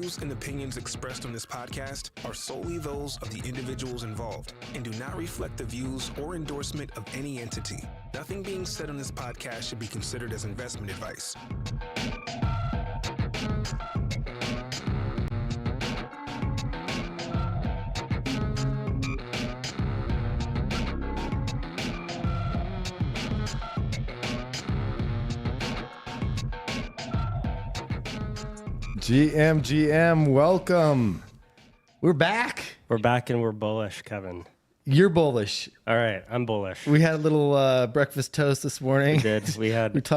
views and opinions expressed on this podcast are solely those of the individuals involved and do not reflect the views or endorsement of any entity. Nothing being said on this podcast should be considered as investment advice. GM, welcome. We're back. We're back and we're bullish, Kevin. You're bullish. All right, I'm bullish. We had a little breakfast toast this morning. We did. We had We did.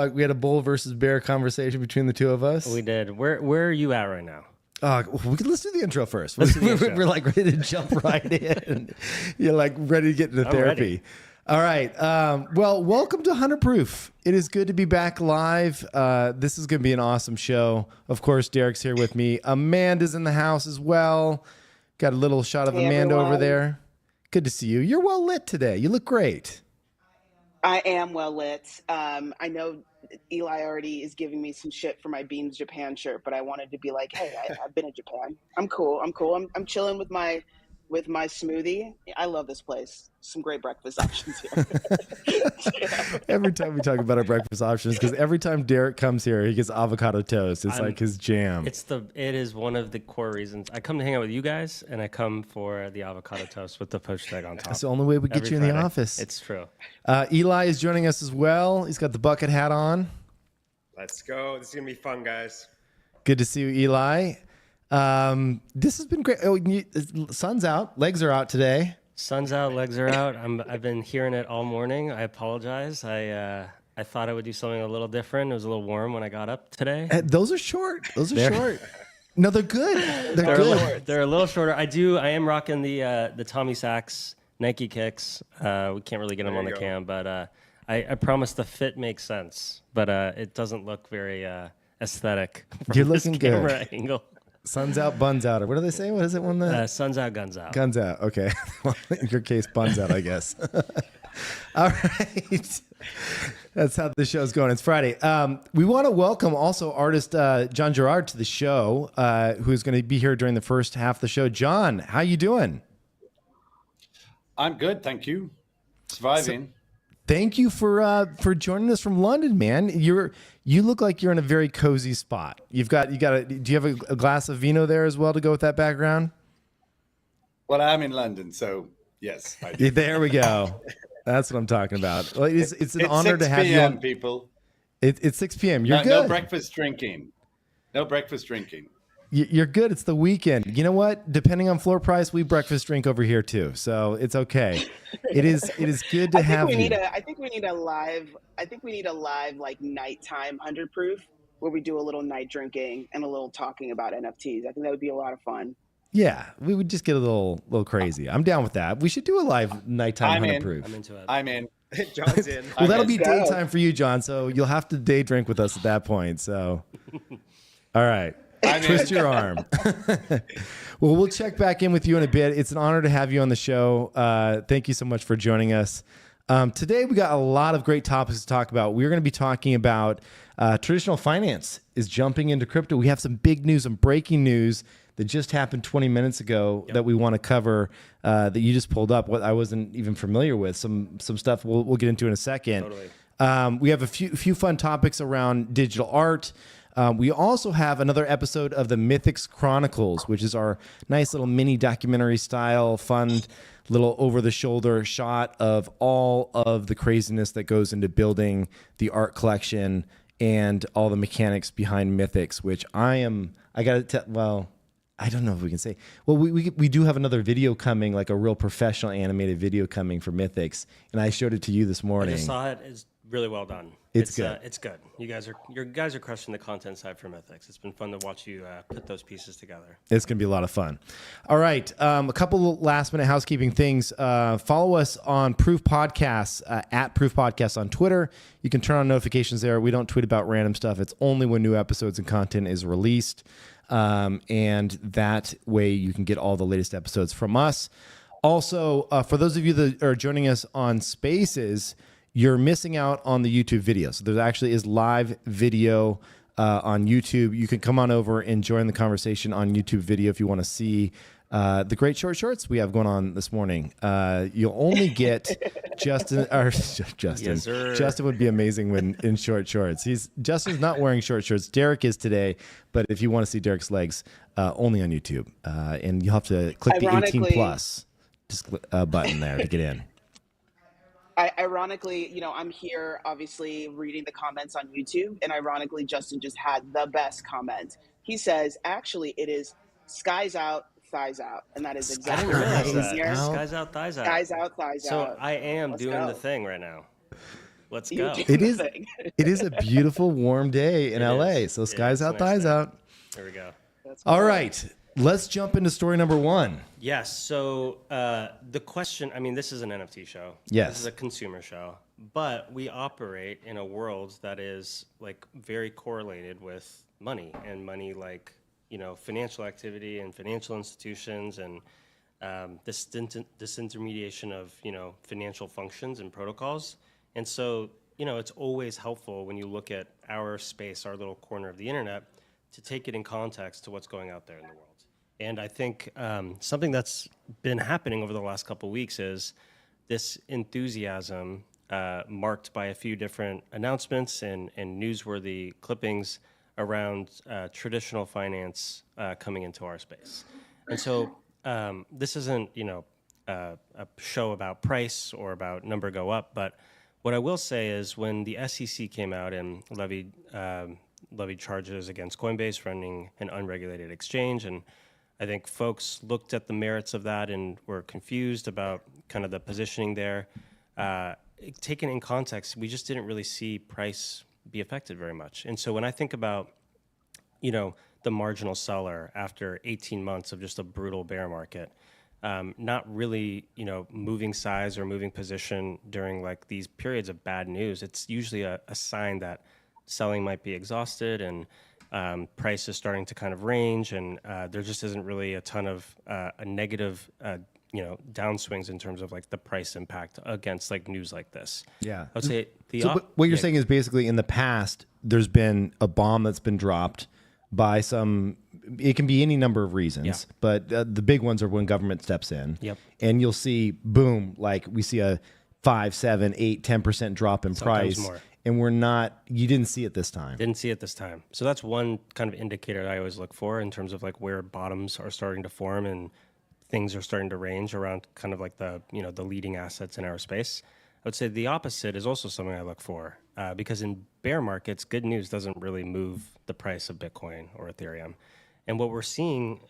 Where are you at right now? Let's do the intro first. Let's do the intro. We're like ready to jump right in. You're like ready to get into therapy. Ready. All right. Well, welcome to 100 Proof. It is good to be back live. This is going to be an awesome show. Of course, Derek's here with me. Amanda's in the house as well. Got a little shot of Amanda over there. Good to see you. You're well lit today. You look great. I am well lit. I know Eli already is giving me some shit for my Beans Japan shirt, but I wanted to be like, hey, I've been in Japan. I'm cool. I'm chilling with my smoothie. I love this place. Some great breakfast options here. Every time we talk about our breakfast options, because every time Derek comes here, he gets avocado toast. It's like his jam. It is one of the core reasons I come to hang out with you guys, and I come for the avocado toast with the poached egg on top. That's the only way we get you in the office. It's true. Eli is joining us as well. He's got the bucket hat on. Let's go. This is going to be fun, guys. Good to see you, Eli. This has been great. Sun's out, legs are out today. Sun's out, legs are out. I've been hearing it all morning. I apologize. I thought I would do something a little different. It was a little warm when I got up today. Those are short. Short. No, they're good. They're good. They're a little shorter. I am rocking the Tommy Sachs Nike kicks. We can't really get them on the cam, but I promise the fit makes sense. But it doesn't look very aesthetic. You're looking good. Camera angle. Sun's out, buns out. Or what do they say? What is it when the sun's out, guns out? Guns out. Okay. Well, in your case, buns out, I guess. All right. That's how the show's going. It's Friday. We want to welcome also artist John Gerrard to the show, who's going to be here during the first half of the show. John, how you doing? I'm good, thank you. Surviving. Thank you for joining us from London, man. You look like you're in a very cozy spot. Do you have a glass of vino there as well to go with that background? Well, I'm in London, so yes. I do. There we go. That's what I'm talking about. Well, it's an honor to have 6 you on. People. It's 6 p.m. You're good. No breakfast drinking. You're good. It's the weekend. You know what? Depending on floor price, we breakfast drink over here too. So it's okay. It is good to have you. I think we need a live like nighttime 100 Proof where we do a little night drinking and a little talking about NFTs. I think that would be a lot of fun. Yeah, we would just get a little crazy. I'm down with that. We should do a live nighttime 100 Proof. I'm into it. I'm in. John's in. Well, that'll be daytime for you, John. So you'll have to day drink with us at that point. So, all right. Twist your arm. Well, we'll check back in with you in a bit. It's an honor to have you on the show. Thank you so much for joining us. Today, we got a lot of great topics to talk about. We're going to be talking about traditional finance is jumping into crypto. We have some big news, some breaking news that just happened 20 minutes ago that we want to cover that you just pulled up. What I wasn't even familiar with. Some stuff we'll get into in a second. Totally. We have a few fun topics around digital art. We also have another episode of the Mythics Chronicles, which is our nice little mini documentary style, fun little over-the-shoulder shot of all of the craziness that goes into building the art collection and all the mechanics behind Mythics, which I don't know if we can say. Well, we do have another video coming, like a real professional animated video coming for Mythics, and I showed it to you this morning. I just saw it. It's really well done. It's good. It's good. You guys are crushing the content side for Mythics. It's been fun to watch you put those pieces together. It's going to be a lot of fun. All right. A couple last minute housekeeping things. Follow us on Proof Podcasts, at Proof Podcasts on Twitter. You can turn on notifications there. We don't tweet about random stuff. It's only when new episodes and content is released. And that way you can get all the latest episodes from us. Also, for those of you that are joining us on Spaces, you're missing out on the YouTube video. So there actually is live video on YouTube. You can come on over and join the conversation on YouTube video if you want to see the great short shorts we have going on this morning. You'll only get Justin. Yes, sir. Justin would be amazing when in short shorts. Justin's not wearing short shorts. Derek is today, but if you want to see Derek's legs, only on YouTube, and you'll have to click the 18 plus button there to get in. Ironically, I'm here obviously reading the comments on YouTube, and ironically, Justin just had the best comment. He says, actually, it is skies out, thighs out. And that is exactly what Realize I'm that. here. Skies out, thighs out. Skies out, thighs So out. I am Let's doing go. the thing right now. Let's You go. do It the is. thing. It is a beautiful warm day in It LA. is. So Yeah, skies it's a out, nice thighs day. out. There we go. All right, let's jump into story number one. Yes. So the question, this is an NFT show. Yes. This is a consumer show, but we operate in a world that is like very correlated with money and money, like, financial activity and financial institutions and this disintermediation of, financial functions and protocols. And so, it's always helpful when you look at our space, our little corner of the internet, to take it in context to what's going out there in the world. And I think something that's been happening over the last couple of weeks is this enthusiasm marked by a few different announcements and newsworthy clippings around traditional finance coming into our space. And so this isn't, a show about price or about number go up, but what I will say is when the SEC came out and levied charges against Coinbase running an unregulated exchange, and I think folks looked at the merits of that and were confused about kind of the positioning there. Taken in context, we just didn't really see price be affected very much. And so when I think about, the marginal seller after 18 months of just a brutal bear market, not really, moving size or moving position during like these periods of bad news, it's usually a sign that selling might be exhausted and price is starting to kind of range, and there just isn't really a ton of a negative, downswings in terms of like the price impact against like news like this. Yeah. I would say What you're saying is basically in the past, there's been a bomb that's been dropped by some, it can be any number of reasons, Yeah. but the big ones are when government steps in. Yep. And you'll see, boom, like we see a 5, 7, 8, 10% drop in Sometimes price. more. And you didn't see it this time. Didn't see it this time. So that's one kind of indicator that I always look for in terms of like where bottoms are starting to form and things are starting to range around kind of like the leading assets in our space. I would say the opposite is also something I look for because in bear markets, good news doesn't really move the price of Bitcoin or Ethereum. And what we're seeing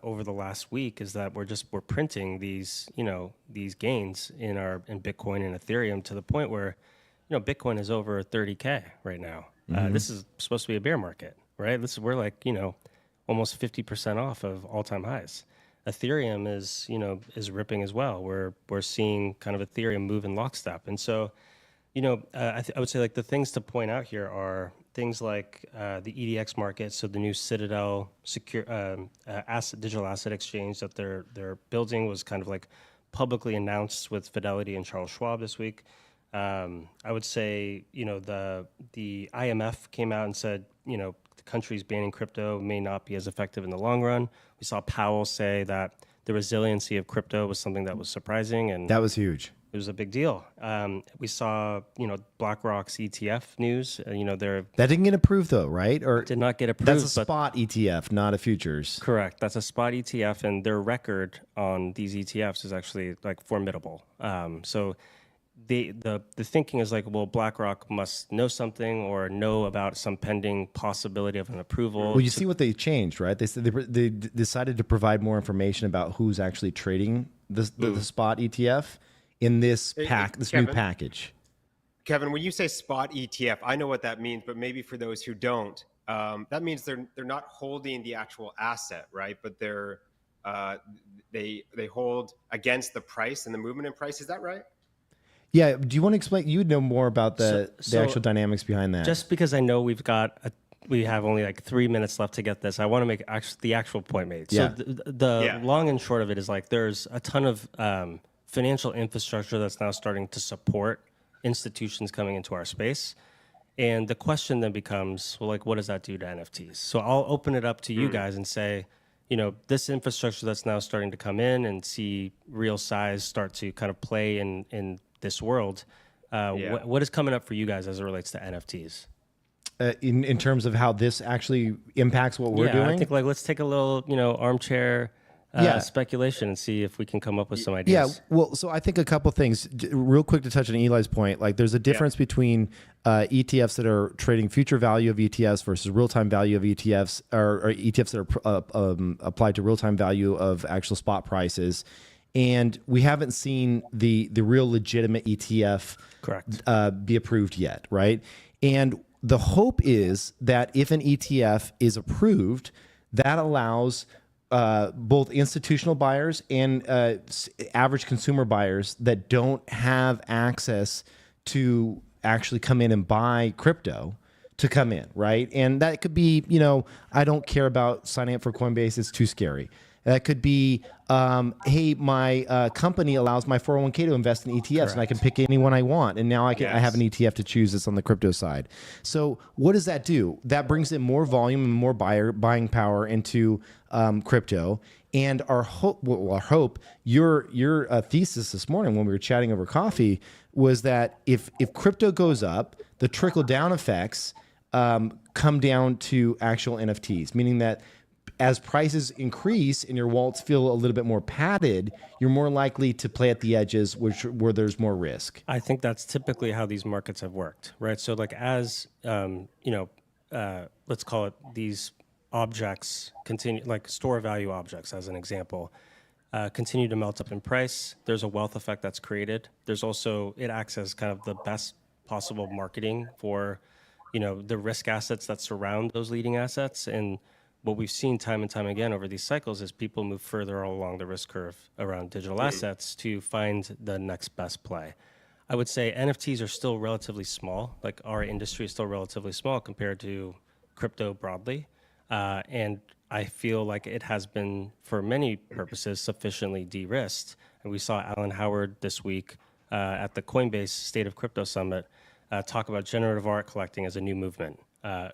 over the last week is that we're printing these gains in Bitcoin and Ethereum to the point where Bitcoin is over 30K right now. This is supposed to be a bear market, right? We're like almost 50% off of all-time highs. Ethereum is ripping as well. We're seeing kind of Ethereum move in lockstep, and so I would say like the things to point out here are things like the EDX market, so the new Citadel digital asset exchange that they're building was kind of like publicly announced with Fidelity and Charles Schwab this week. I would say the IMF came out and said the countries banning crypto may not be as effective in the long run. We saw Powell say that the resiliency of crypto was something that was surprising, and That was huge. it was a big deal. We saw BlackRock's ETF news. That didn't get approved though, right? Or Did not get approved. that's a but spot ETF, not a futures. correct. That's a spot ETF, and their record on these ETFs is actually like formidable. So the thinking is like, well, BlackRock must know something or know about some pending possibility of an approval. Well, you see what they changed, right? They said they decided to provide more information about who's actually trading the spot ETF in this new Kevin? package. Kevin, when you say spot ETF, I know what that means, but maybe for those who don't, that means they're not holding the actual asset, right? But they hold against the price and the movement in price. Is that right? Yeah. Do you want to explain? You would know more about the actual dynamics behind that. Just because I know we have only like 3 minutes left to get this, I want to make the actual point made. So Yeah. long and short of it is like there's a ton of financial infrastructure that's now starting to support institutions coming into our space. And the question then becomes, well, like, what does that do to NFTs? So I'll open it up to you guys and say, this infrastructure that's now starting to come in and see real size start to kind of play in this world. What is coming up for you guys as it relates to NFTs? In terms of how this actually impacts what we're doing? I think let's take a little, armchair speculation and see if we can come up with some ideas. Yeah, well, so I think a couple things. Real quick to touch on Eli's point, like there's a difference between ETFs that are trading future value of ETFs versus real-time value of ETFs, or ETFs that are applied to real-time value of actual spot prices. And we haven't seen the real legitimate ETF be approved yet, right? And the hope is that if an ETF is approved, that allows both institutional buyers and average consumer buyers that don't have access to actually come in and buy crypto to come in, right? And that could be, I don't care about signing up for Coinbase, it's too scary. That could be, hey, my company allows my 401k to invest in ETFs, and I can pick any one I want. And now I have an ETF to choose that's on the crypto side. So what does that do? That brings in more volume and more buying power into crypto. And our hope, your thesis this morning when we were chatting over coffee was that if crypto goes up, the trickle down effects come down to actual NFTs, meaning that as prices increase and your wallets feel a little bit more padded, you're more likely to play at the edges where there's more risk. I think that's typically how these markets have worked, right? So like as, let's call it these objects continue, like store value objects as an example, continue to melt up in price. There's a wealth effect that's created. There's also, it acts as kind of the best possible marketing for, the risk assets that surround those leading assets. And what we've seen time and time again over these cycles is people move further along the risk curve around digital assets to find the next best play. I would say NFTs are still relatively small. Like our industry is still relatively small compared to crypto broadly. And I feel like it has been, for many purposes, sufficiently de-risked. And we saw Alan Howard this week at the Coinbase State of Crypto Summit talk about generative art collecting as a new movement.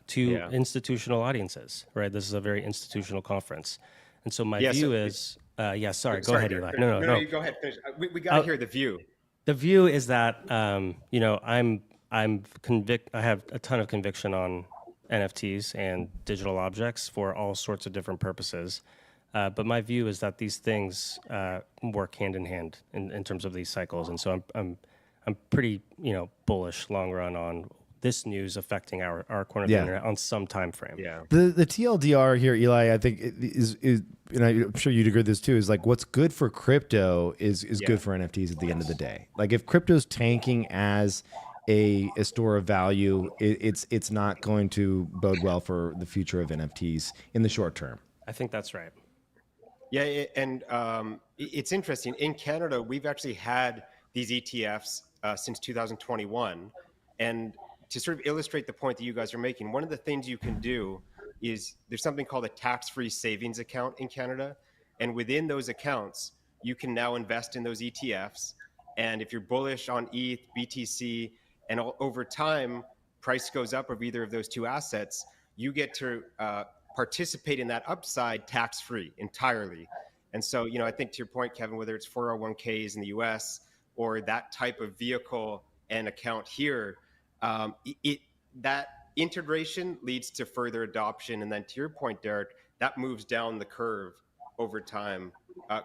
To institutional audiences, right? This is a very institutional conference. And so my view is, go ahead, Eli. No, you go ahead, finish. We got to hear the view. The view is that, I'm convict. I have a ton of conviction on NFTs and digital objects for all sorts of different purposes. But my view is that these things work hand in hand in terms of these cycles. And so I'm pretty, bullish long run on this news affecting our corner of the internet on some time frame. Yeah. The TLDR here, Eli, I think is and I'm sure you'd agree with this too, is like what's good for crypto is good for NFTs at the end of the day. Like if crypto's tanking as a store of value, it's not going to bode well for the future of NFTs in the short term. I think that's right. Yeah, and it's interesting. In Canada, we've actually had these ETFs since 2021, and to sort of illustrate the point that you guys are making, one of the things you can do is there's something called a tax-free savings account in Canada. And within those accounts, you can now invest in those ETFs. And if you're bullish on ETH, BTC, and over time, price goes up of either of those two assets, you get to participate in that upside tax-free entirely. And so, I think to your point, Kevin, whether it's 401ks in the US or that type of vehicle and account here, that integration leads to further adoption. And then to your point, Derek, that moves down the curve over time.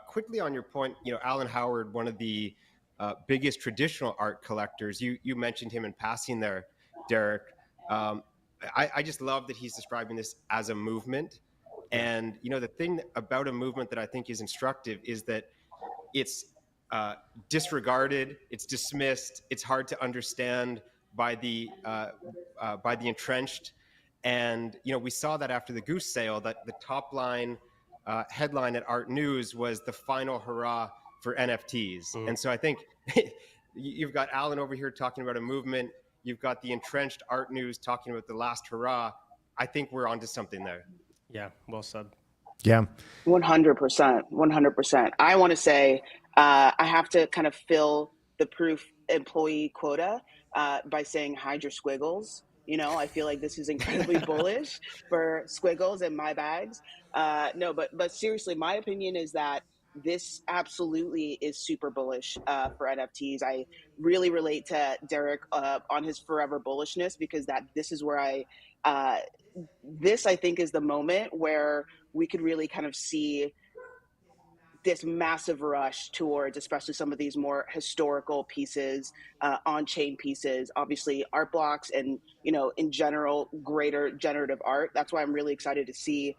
Quickly on your point, Alan Howard, one of the biggest traditional art collectors, you mentioned him in passing there, Derek. I just love that he's describing this as a movement. And, the thing about a movement that I think is instructive is that it's disregarded, it's dismissed, it's hard to understand by the entrenched. And, we saw that after the goose sale, that the top line headline at Art News was the final hurrah for NFTs. And so I think you've got Alan over here talking about a movement. You've got the entrenched Art News talking about the last hurrah. I think we're onto something there. Yeah, well said. Yeah. 100%. 100%. I want to say I have to kind of fill the proof employee quota by saying hide your squiggles. I feel like this is incredibly bullish for squiggles and my bags. No, but seriously, my opinion is that this absolutely is super bullish for NFTs. I really relate to Derek on his forever bullishness, because this is where this I think is the moment where we could really kind of see this massive rush towards, especially some of these more historical pieces, on-chain pieces, obviously art blocks, and in general, greater generative art. That's why I'm really excited to see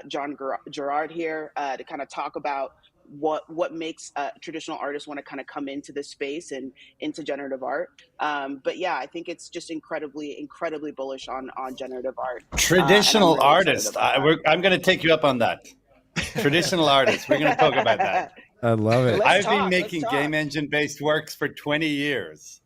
John Gerrard here to kind of talk about what makes traditional artists want to kind of come into this space and into generative art. But yeah, I think it's just incredibly bullish on generative art. Traditional really artist. I'm going to take you up on that. Traditional artists. We're going to talk about that. I love it. I've been making game engine based works for 20 years.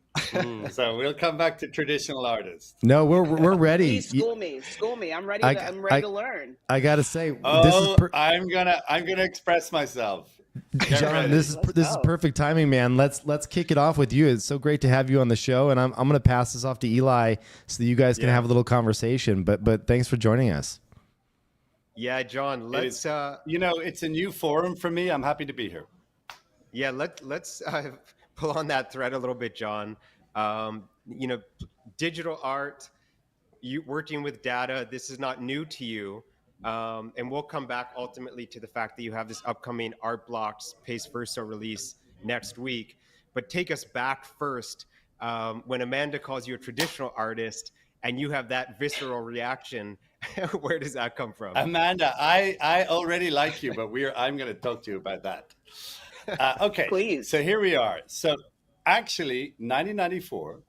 So we'll come back to traditional artists. No, we're ready. Please school me. I'm ready. I'm ready to learn. I gotta say, I'm gonna express myself. John, this is perfect timing, man. Let's kick it off with you. It's so great to have you on the show, and I'm gonna pass this off to Eli so that you guys can have a little conversation. But thanks for joining us. Yeah, John, let's it's a new forum for me. I'm happy to be here. Yeah, let's pull on that thread a little bit, John. Digital art, you working with data, this is not new to you. And we'll come back ultimately to the fact that you have this upcoming Art Blocks Pace Verso release next week. But take us back first, when Amanda calls you a traditional artist and you have that visceral reaction. Where does that come from? Amanda, I already like you, but I'm going to talk to you about that. Okay, please. So here we are. So actually, 1994,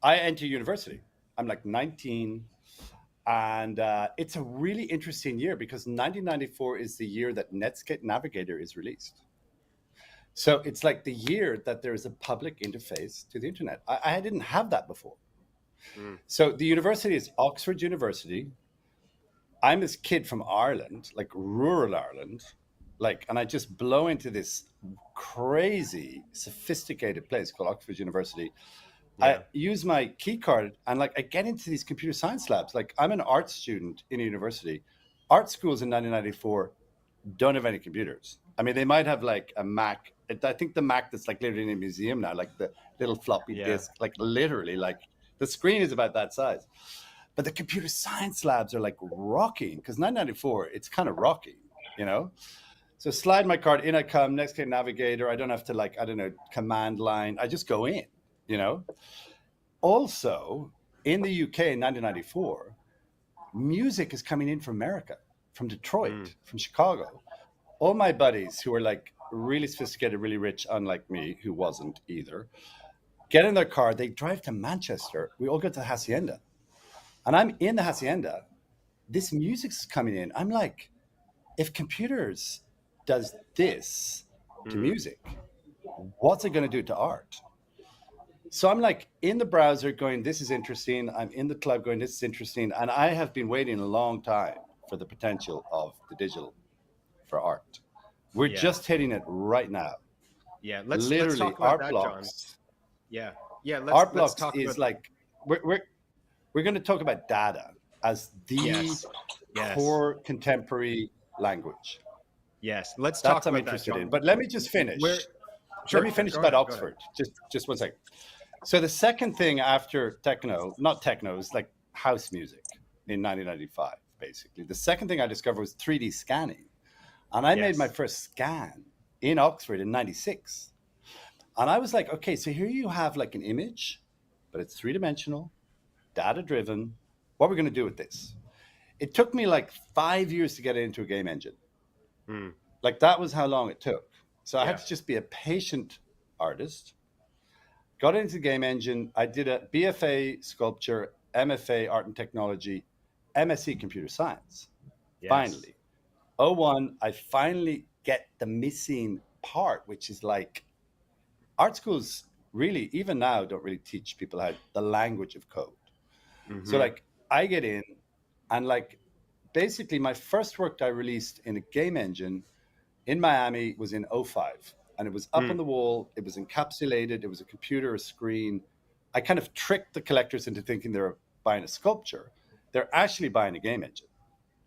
I enter university. I'm like 19, and it's a really interesting year because 1994 is the year that Netscape Navigator is released. So it's like the year that there is a public interface to the internet. I didn't have that before. So the university is Oxford University. I'm this kid from Ireland, like rural Ireland, and I just blow into this crazy, sophisticated place called Oxford University. Yeah. I use my key card and I get into these computer science labs. I'm an art student in a university. Art schools in 1994 don't have any computers. I mean, they might have a Mac. I think the Mac that's literally in a museum now, the little floppy disk, literally the screen is about that size. But the computer science labs are rocking, because 1994, it's kind of rocky, So slide my card, in I come, Netscape Navigator. I don't have to command line. I just go in, Also, in the UK in 1994, music is coming in from America, from Detroit, from Chicago. All my buddies who are really sophisticated, really rich, unlike me, who wasn't either, get in their car, they drive to Manchester. We all go to the Hacienda. And I'm in the Hacienda. This music's coming in. I'm like, if computers does this to music, what's it going to do to art? So I'm in the browser going, this is interesting. I'm in the club going, this is interesting. And I have been waiting a long time for the potential of the digital for art. We're just hitting it right now. Yeah, let's talk about art that, blocks. John. Yeah. Art blocks is we're going to talk about data as the core contemporary language. Yes, let's That's talk I'm about interested that, in. But let me just finish. Let me finish about Oxford. Just 1 second. So the second thing after not techno, is house music in 1995, basically. The second thing I discovered was 3D scanning. And I made my first scan in Oxford in 96. And I was like, okay, so here you have an image, but it's three-dimensional, data-driven. What are we going to do with this? It took me 5 years to get into a game engine. That was how long it took. So I had to just be a patient artist. Got into the game engine. I did a BFA sculpture, MFA art and technology, MSc computer science. Yes. Finally. 01, I finally get the missing part, which is art schools really, even now, don't really teach people the language of code. So I get in and basically my first work I released in a game engine in Miami was in 05. And it was up on the wall. It was encapsulated. It was a computer, a screen. I kind of tricked the collectors into thinking they were buying a sculpture. They're actually buying a game engine,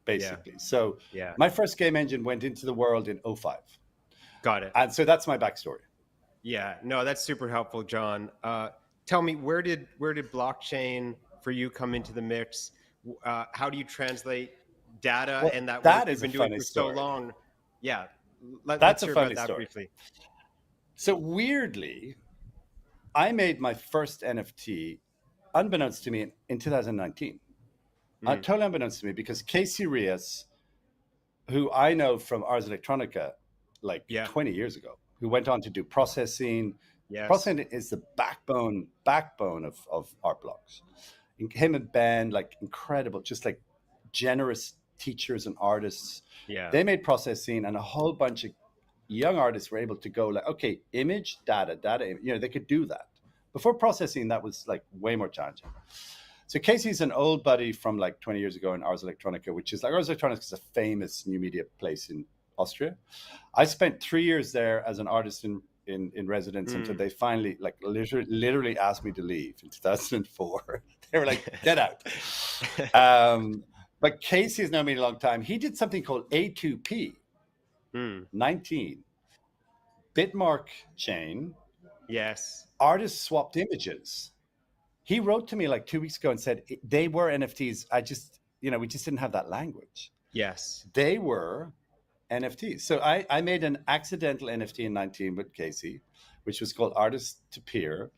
basically. So my first game engine went into the world in '05. Got it. And so that's my backstory. Yeah, no, that's super helpful, John. Tell me, where did blockchain for you come into the mix? How do you translate data and that work you've been doing for so long? Yeah, let's hear about that briefly. So weirdly, I made my first NFT, unbeknownst to me, in 2019. Totally unbeknownst to me, because Casey Reyes, who I know from Ars Electronica, 20 years ago, who went on to do processing. Yes. Processing is the backbone of art blocks. Him and Ben, incredible, just generous teachers and artists. Yeah. They made processing, and a whole bunch of young artists were able to go okay, image, data, they could do that. Before processing, that was way more challenging. So Casey's an old buddy from 20 years ago in Ars Electronica, which is Ars Electronica is a famous new media place in Austria. I spent 3 years there as an artist in residence until they finally literally asked me to leave in 2004. They were like, get out. But Casey has known me a long time. He did something called A2P 19 Bitmark chain. Yes. Artists swapped images. He wrote to me 2 weeks ago and said they were NFTs. We just didn't have that language. Yes. They were NFTs. So I made an accidental NFT in 19 with Casey, which was called Artist to Peer.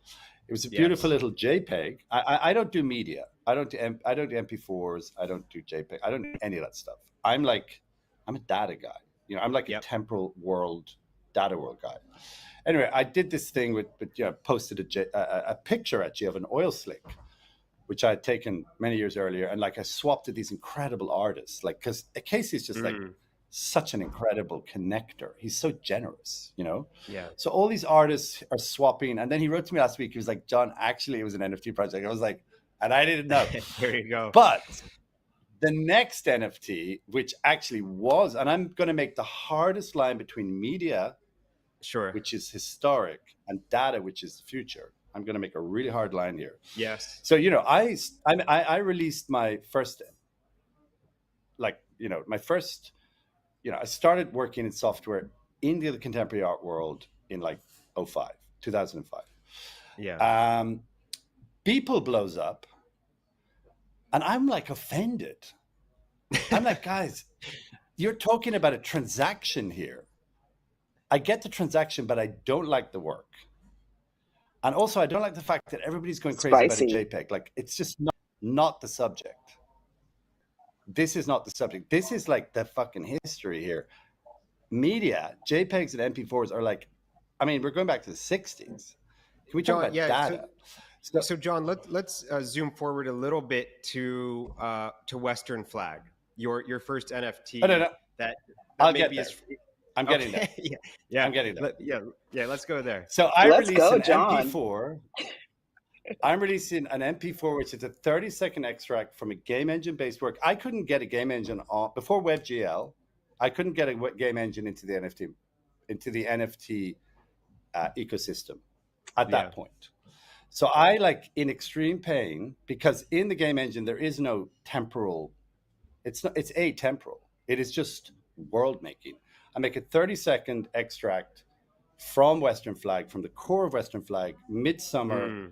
It was a beautiful little JPEG. I don't do media. I don't do MP4s. I don't do JPEG. I don't do any of that stuff. I'm a data guy. I'm a temporal world, data world guy. Anyway, I did this thing posted a picture actually of an oil slick, which I had taken many years earlier, and I swapped to these incredible artists, because Casey's just such an incredible connector. He's so generous, Yeah. So all these artists are swapping, and then he wrote to me last week. He was like, "John, actually, it was an NFT project." I was like, and I didn't know. There you go. But the next NFT, which actually was, and I'm going to make the hardest line between media, which is historic, and data, which is the future. I'm going to make a really hard line here. Yes. So I released my first, I started working in software in the contemporary art world in 2005. Yeah. Beeple blows up, and I'm offended. I'm like, guys, you're talking about a transaction here. I get the transaction, but I don't like the work. And also, I don't like the fact that everybody's going crazy about a JPEG. It's just not the subject. This is not the subject. This is the fucking history here. Media, JPEGs and MP4s are we're going back to the 60s. Can we talk about data? So John, let's zoom forward a little bit to Western Flag, your first NFT. No. That I'll maybe get there. is. I'm getting there. Yeah, I'm getting there. Yeah. Let's go there. So I released an MP4. I'm releasing an MP4, which is a 30-second extract from a game engine-based work. I couldn't get a game engine before WebGL. I couldn't get a game engine into the NFT ecosystem at that point. So I in extreme pain, because in the game engine there is no temporal. It's atemporal. It is just world making. I make a 30-second extract from Western Flag, from the core of Western Flag, Midsummer,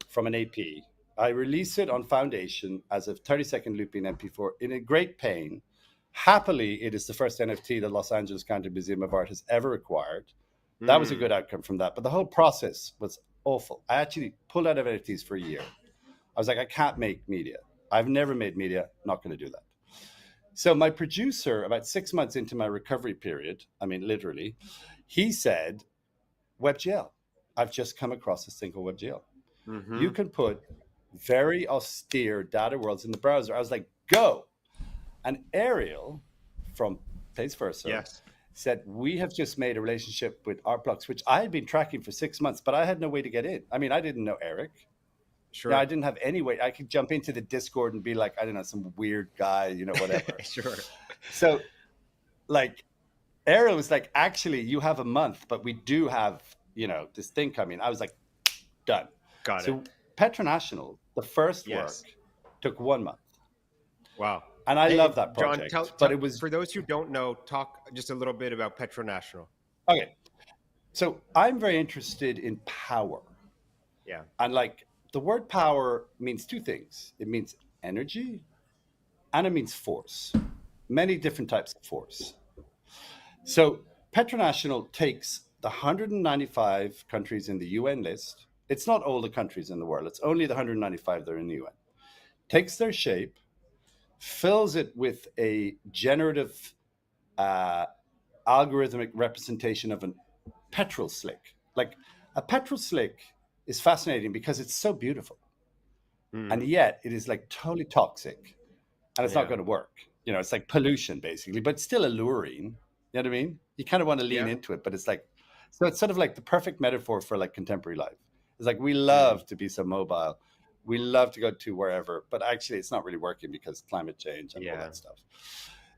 from an AP. I release it on Foundation as a 30-second looping MP4 in a great pain. Happily, it is the first NFT the Los Angeles County Museum of Art has ever acquired. That was a good outcome from that. But the whole process was awful. I actually pulled out of NFTs for a year. I was like, I can't make media. I've never made media. Not going to do that. So my producer, about 6 months into my recovery period, literally, he said, WebGL. I've just come across this thing called WebGL. Mm-hmm. You can put very austere data worlds in the browser. I was like, go. And Ariel from Place Versa said, we have just made a relationship with Artblocks, which I had been tracking for 6 months, but I had no way to get in. I didn't know Eric. Sure. I didn't have any way. I could jump into the Discord and be like, I don't know, some weird guy, whatever. Sure. So Ariel was like, actually, you have a month, but we do have, this thing coming. I was like, done. Got it. Petronational, the first Yes. work, took 1 month. Wow. And I Hey, love that John, project. But it was for those who don't know, talk just a little bit about Petronational. okay. So I'm very interested in power. Yeah. And like the word power means two things. It means energy and it means force. Many different types of force. So Petronational takes the 195 countries in the UN list. It's not all the countries in the world. It's only the 195 that are in the UN. Takes their shape, fills it with a generative algorithmic representation of a petrol slick. Like a petrol slick is fascinating because it's so beautiful. And yet it is like totally toxic and it's not going to work. You know, it's like pollution basically, but still alluring. You know what I mean? You kind of want to lean into it, but it's like, so it's sort of like the perfect metaphor for like contemporary life. It's like, we love to be so mobile. We love to go to wherever, but actually it's not really working because climate change and all that stuff.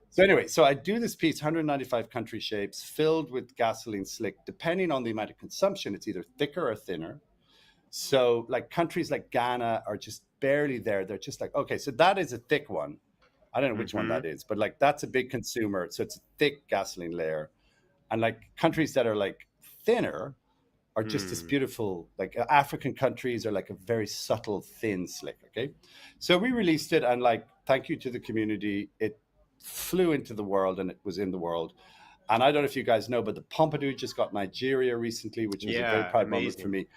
So anyway, so I do this piece, 195 country shapes filled with gasoline slick. Depending on the amount of consumption, it's either thicker or thinner. So like countries like Ghana are just barely there. They're just like, okay, so that is a thick one. I don't know which one that is, but like that's a big consumer. So it's a thick gasoline layer. And like countries that are like thinner are just this beautiful, like African countries are like a very subtle, thin slick. Okay. So we released it and like, thank you to the community. It flew into the world and it was in the world. And I don't know if you guys know, but the Pompidou just got Nigeria recently, which was a very proud moment for me.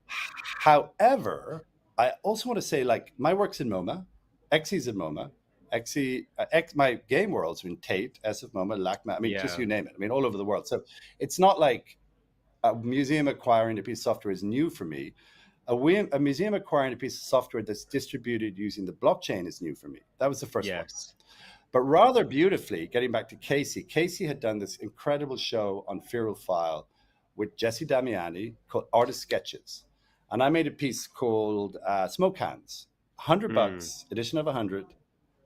However, I also want to say like my work's in MoMA, XE's in MoMA, my game world's in Tate, SF MoMA, LACMA, I mean, just you name it. I mean, all over the world. So it's not like a museum acquiring a piece of software is new for me. A museum acquiring a piece of software that's distributed using the blockchain is new for me. That was the first one. But rather beautifully, getting back to Casey had done this incredible show on Feral File with Jesse Damiani called Artist Sketches. And I made a piece called Smoke Hands, $100, edition of 100.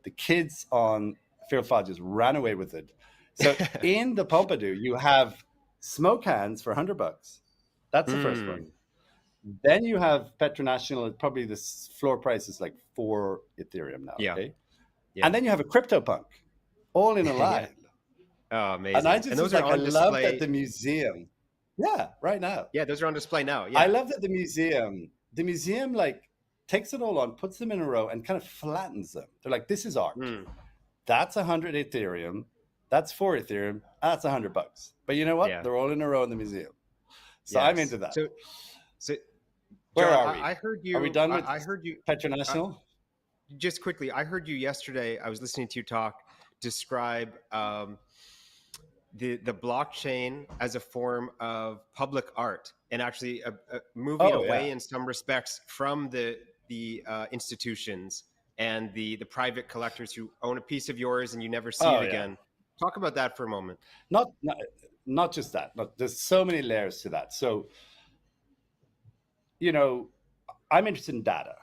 The kids on Feral File just ran away with it. So in the Pompidou, you have Smoke Hands for $100. That's the first one. Then you have Petronational. Probably the floor price is like 4 Ethereum now. Okay. And then you have a CryptoPunk, all in a line. Oh, amazing! And I just and those was are like, on I display. love that the museum. Yeah, right now. Yeah, those are on display now. Yeah, I love that the museum like takes it all on, puts them in a row, and kind of flattens them. They're like, this is art. That's 100 Ethereum. That's 4 Ethereum. That's $100. But you know what? They're all in a row in the museum. So I'm into that. So where John, are we? I heard you. Are we done with I heard you. Petronational? Just quickly, I heard you yesterday. I was listening to you talk, describe the blockchain as a form of public art, and actually moving away in some respects from the institutions and the private collectors who own a piece of yours and you never see it again. Talk about that for a moment. Not just that. But there's so many layers to that. So, you know, I'm interested in data.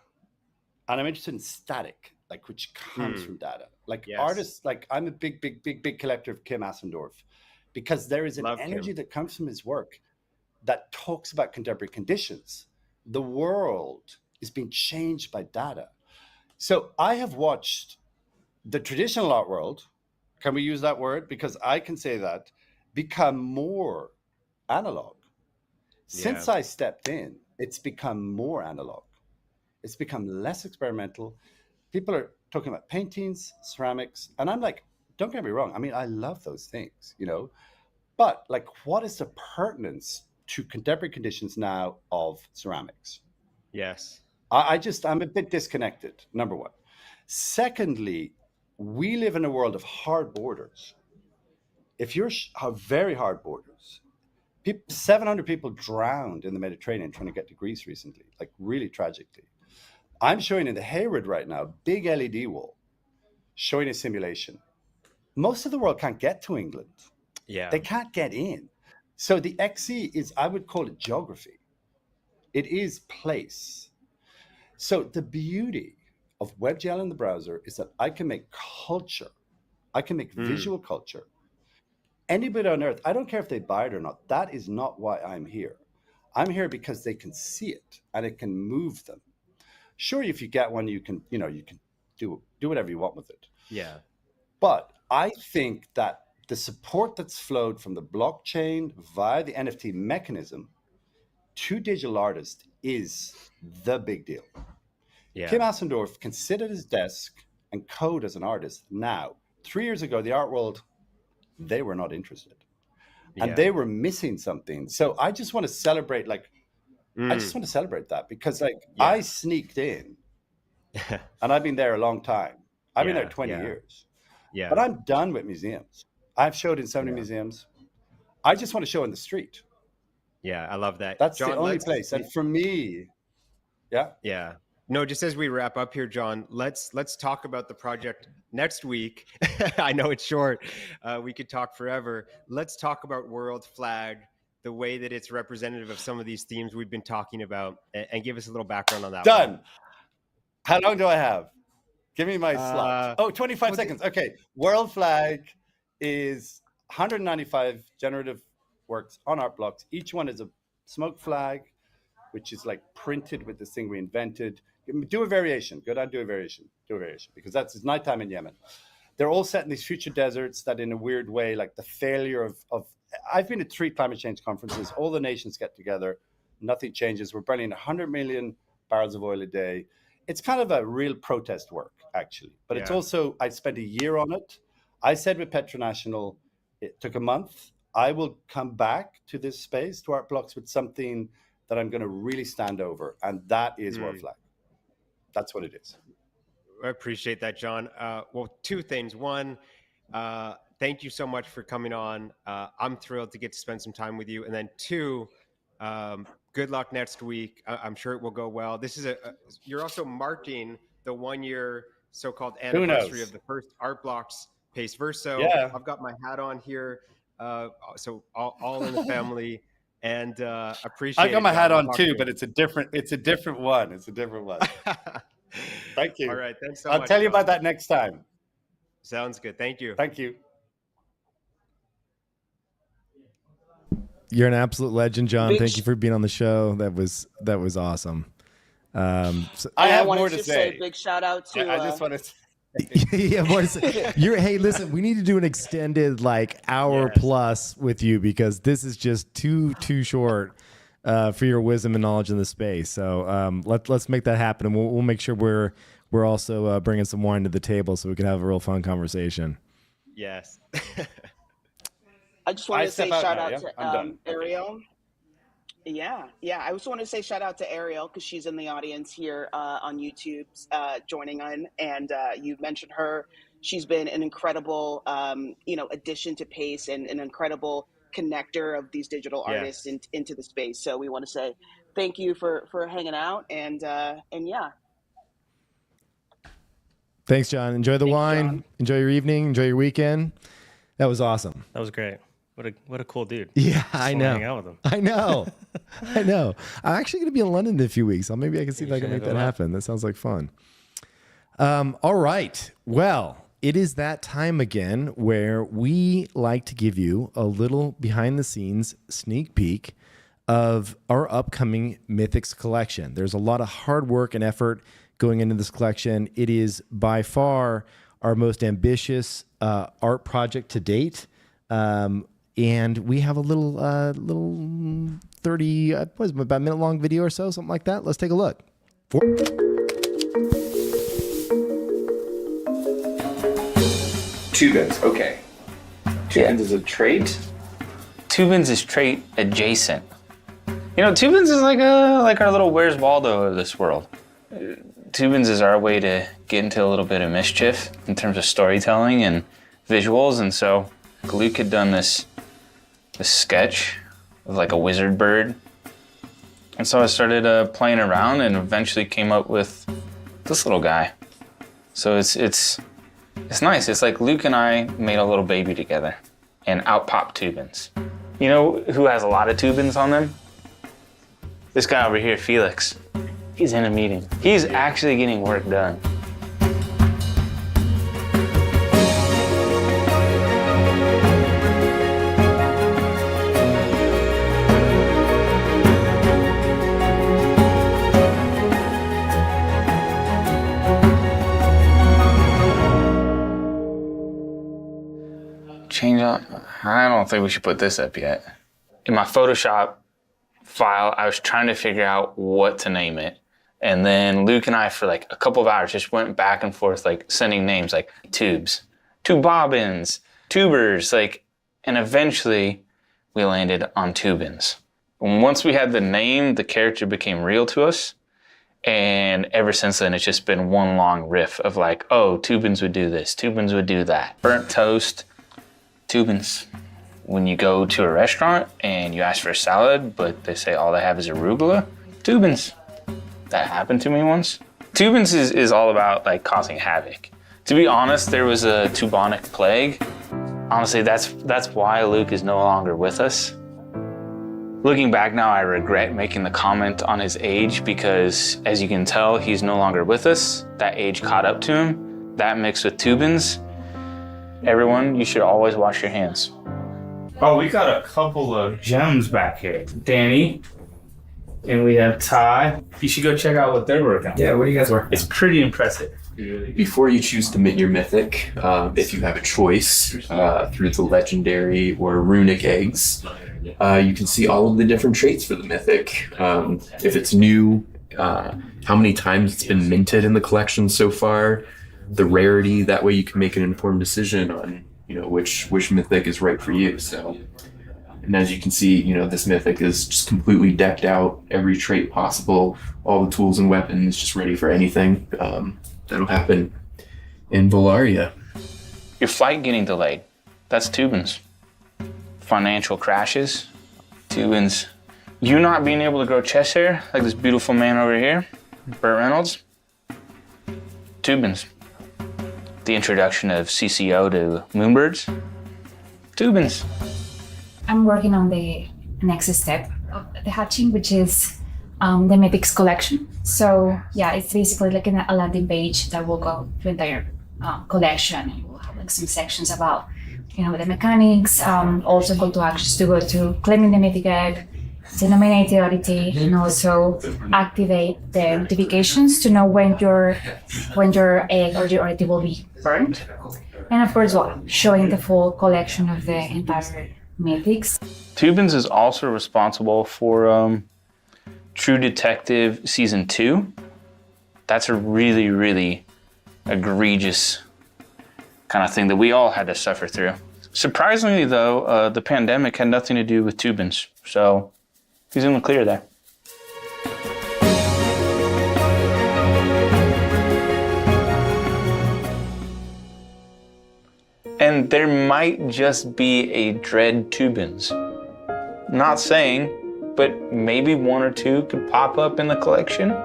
And I'm interested in static, like which comes from data. Like artists, like I'm a big collector of Kim Asendorf because there is an energy that comes from his work that talks about contemporary conditions. The world is being changed by data. So I have watched the traditional art world, can we use that word? Because I can say that, become more analog. Since I stepped in, it's become more analog. It's become less experimental. People are talking about paintings, ceramics, and I'm like, don't get me wrong. I mean, I love those things, you know, but like, what is the pertinence to contemporary conditions now of ceramics? Yes. I'm a bit disconnected, number one. Secondly, we live in a world of hard borders. If you're very hard borders, 700 people drowned in the Mediterranean trying to get to Greece recently, like really tragically. I'm showing in the Hayward right now, big LED wall, showing a simulation. Most of the world can't get to England. Yeah. They can't get in. So the XE is, I would call it geography. It is place. So the beauty of WebGL in the browser is that I can make culture. I can make visual culture. Anybody on earth, I don't care if they buy it or not. That is not why I'm here. I'm here because they can see it and it can move them. Sure, if you get one, you can do whatever you want with it. Yeah. But I think that the support that's flowed from the blockchain via the NFT mechanism to digital artists is the big deal. Yeah. Kim Asendorf can sit at his desk and code as an artist now. 3 years ago, the art world, they were not interested. And they were missing something. So I just want to celebrate, that because I sneaked in and I've been there a long time. I've been there 20 years. Yeah. But I'm done with museums. I've showed in so many museums. I just want to show in the street. Yeah, I love that. That's John, the only place. And for me, yeah. No, just as we wrap up here, John, let's talk about the project next week. I know it's short. We could talk forever. Let's talk about World Flag, the way that it's representative of some of these themes we've been talking about, and give us a little background on that. Done. One. How long do I have? Give me my slot. 25 seconds. Okay. World Flag is 195 generative works on art blocks. Each one is a smoke flag, which is like printed with this thing we invented. Do a variation. Go down, do a variation. Because it's nighttime in Yemen. They're all set in these future deserts that in a weird way, like the failure of I've been at 3 climate change conferences. All the nations get together. Nothing changes. We're burning 100 million barrels of oil a day. It's kind of a real protest work, actually. But it's also, I spent a year on it. I said with Petronational, it took a month. I will come back to this space, to Art Blocks, with something that I'm going to really stand over. And that is World Flag. That's what it is. I appreciate that, John. Well, 2 things. One, thank you so much for coming on. I'm thrilled to get to spend some time with you. And then 2, good luck next week. I'm sure it will go well. This is you're also marking the 1-year so-called anniversary of the first Art Blocks Pace Verso. Yeah. I've got my hat on here. So all in the family. And appreciate it. I got my hat on too, but it's a different one. It's a different one. Thank you. All right. Thanks so much. I'll tell you about that next time. Sounds good. Thank you. Thank you. You're an absolute legend, John. Thank you for being on the show. That was awesome. I have more to say. Big shout out to. I just want to. Yeah, more to say. Hey, listen, we need to do an extended hour plus with you because this is just too short for your wisdom and knowledge in the space. So let's make that happen, and we'll make sure we're also bringing some wine to the table so we can have a real fun conversation. Yes. I just want to say shout out to Ariel. Yeah. I just want to say shout out to Ariel because she's in the audience here on YouTube joining on. And you mentioned her. She's been an incredible, addition to Pace and an incredible connector of these digital artists into the space. So we want to say thank you for hanging out. And yeah. Thanks, John. Enjoy the wine. John. Enjoy your evening. Enjoy your weekend. That was awesome. That was great. What a cool dude. Yeah, I know. Hang out with him. I know. I'm actually going to be in London in a few weeks. So maybe I can see if I can make that happen. That sounds like fun. All right. Well, it is that time again where we like to give you a little behind the scenes sneak peek of our upcoming Mythics collection. There's a lot of hard work and effort going into this collection. It is by far our most ambitious art project to date. And we have a little 30, about a minute long video or so, something like that. Let's take a look. Toobins, okay. Toobins is a trait? Toobins is trait adjacent. Toobins is like our little Where's Waldo of this world. Toobins is our way to get into a little bit of mischief in terms of storytelling and visuals, and so Luke had done this sketch of a wizard bird. And so I started playing around and eventually came up with this little guy. So it's nice. It's like Luke and I made a little baby together and out popped Toobins. You know who has a lot of Toobins on them? This guy over here, Felix. He's in a meeting. He's actually getting work done. don't think we should put this up yet. In my Photoshop file, I was trying to figure out what to name it. And then Luke and I, for like a couple of hours, just went back and forth, like sending names like Tubes, Bobbins, Tubers, like, and eventually we landed on Toobins. And once we had the name, the character became real to us. And ever since then, it's just been one long riff of like, oh, Toobins would do this, Toobins would do that. Burnt toast, Toobins. When you go to a restaurant and you ask for a salad, but they say all they have is arugula, Toobins. That happened to me once. Toobins is all about like causing havoc. To be honest, there was a bubonic plague. Honestly, that's why Luke is no longer with us. Looking back now, I regret making the comment on his age because, as you can tell, he's no longer with us. That age caught up to him. That mixed with Toobins. Everyone, you should always wash your hands. Oh, we got a couple of gems back here. Danny, and we have Ty. You should go check out what they're working on. Yeah, what do you guys work? It's pretty impressive. Before you choose to mint your mythic, if you have a choice through the legendary or runic eggs, you can see all of the different traits for the mythic. If it's new, how many times it's been minted in the collection so far, the rarity. That way you can make an informed decision on which mythic is right for you. So, and as you can see, this mythic is just completely decked out, every trait possible, all the tools and weapons, just ready for anything. That'll happen in Volaria. Your flight getting delayed, that's Toobins. Financial crashes, Toobins. You not being able to grow chest hair, like this beautiful man over here, Burt Reynolds, Toobins. The introduction of CCO to Moonbirds, Toobins. I'm working on the next step of the hatching, which is the Mythics collection. So yeah, it's basically like a landing page that will go to the entire collection. It will have like some sections about the mechanics, also call to actions to go to claiming the mythic egg, denominate the oddity, and also activate the notifications to know when your egg or your oddity will be burned. And of course, showing the full collection of the entire mythics. Toobins is also responsible for True Detective Season 2. That's a really, really egregious kind of thing that we all had to suffer through. Surprisingly, though, the pandemic had nothing to do with Toobins, so he's in the clear there. And there might just be a Dread Toobins. Not saying, but maybe one or two could pop up in the collection.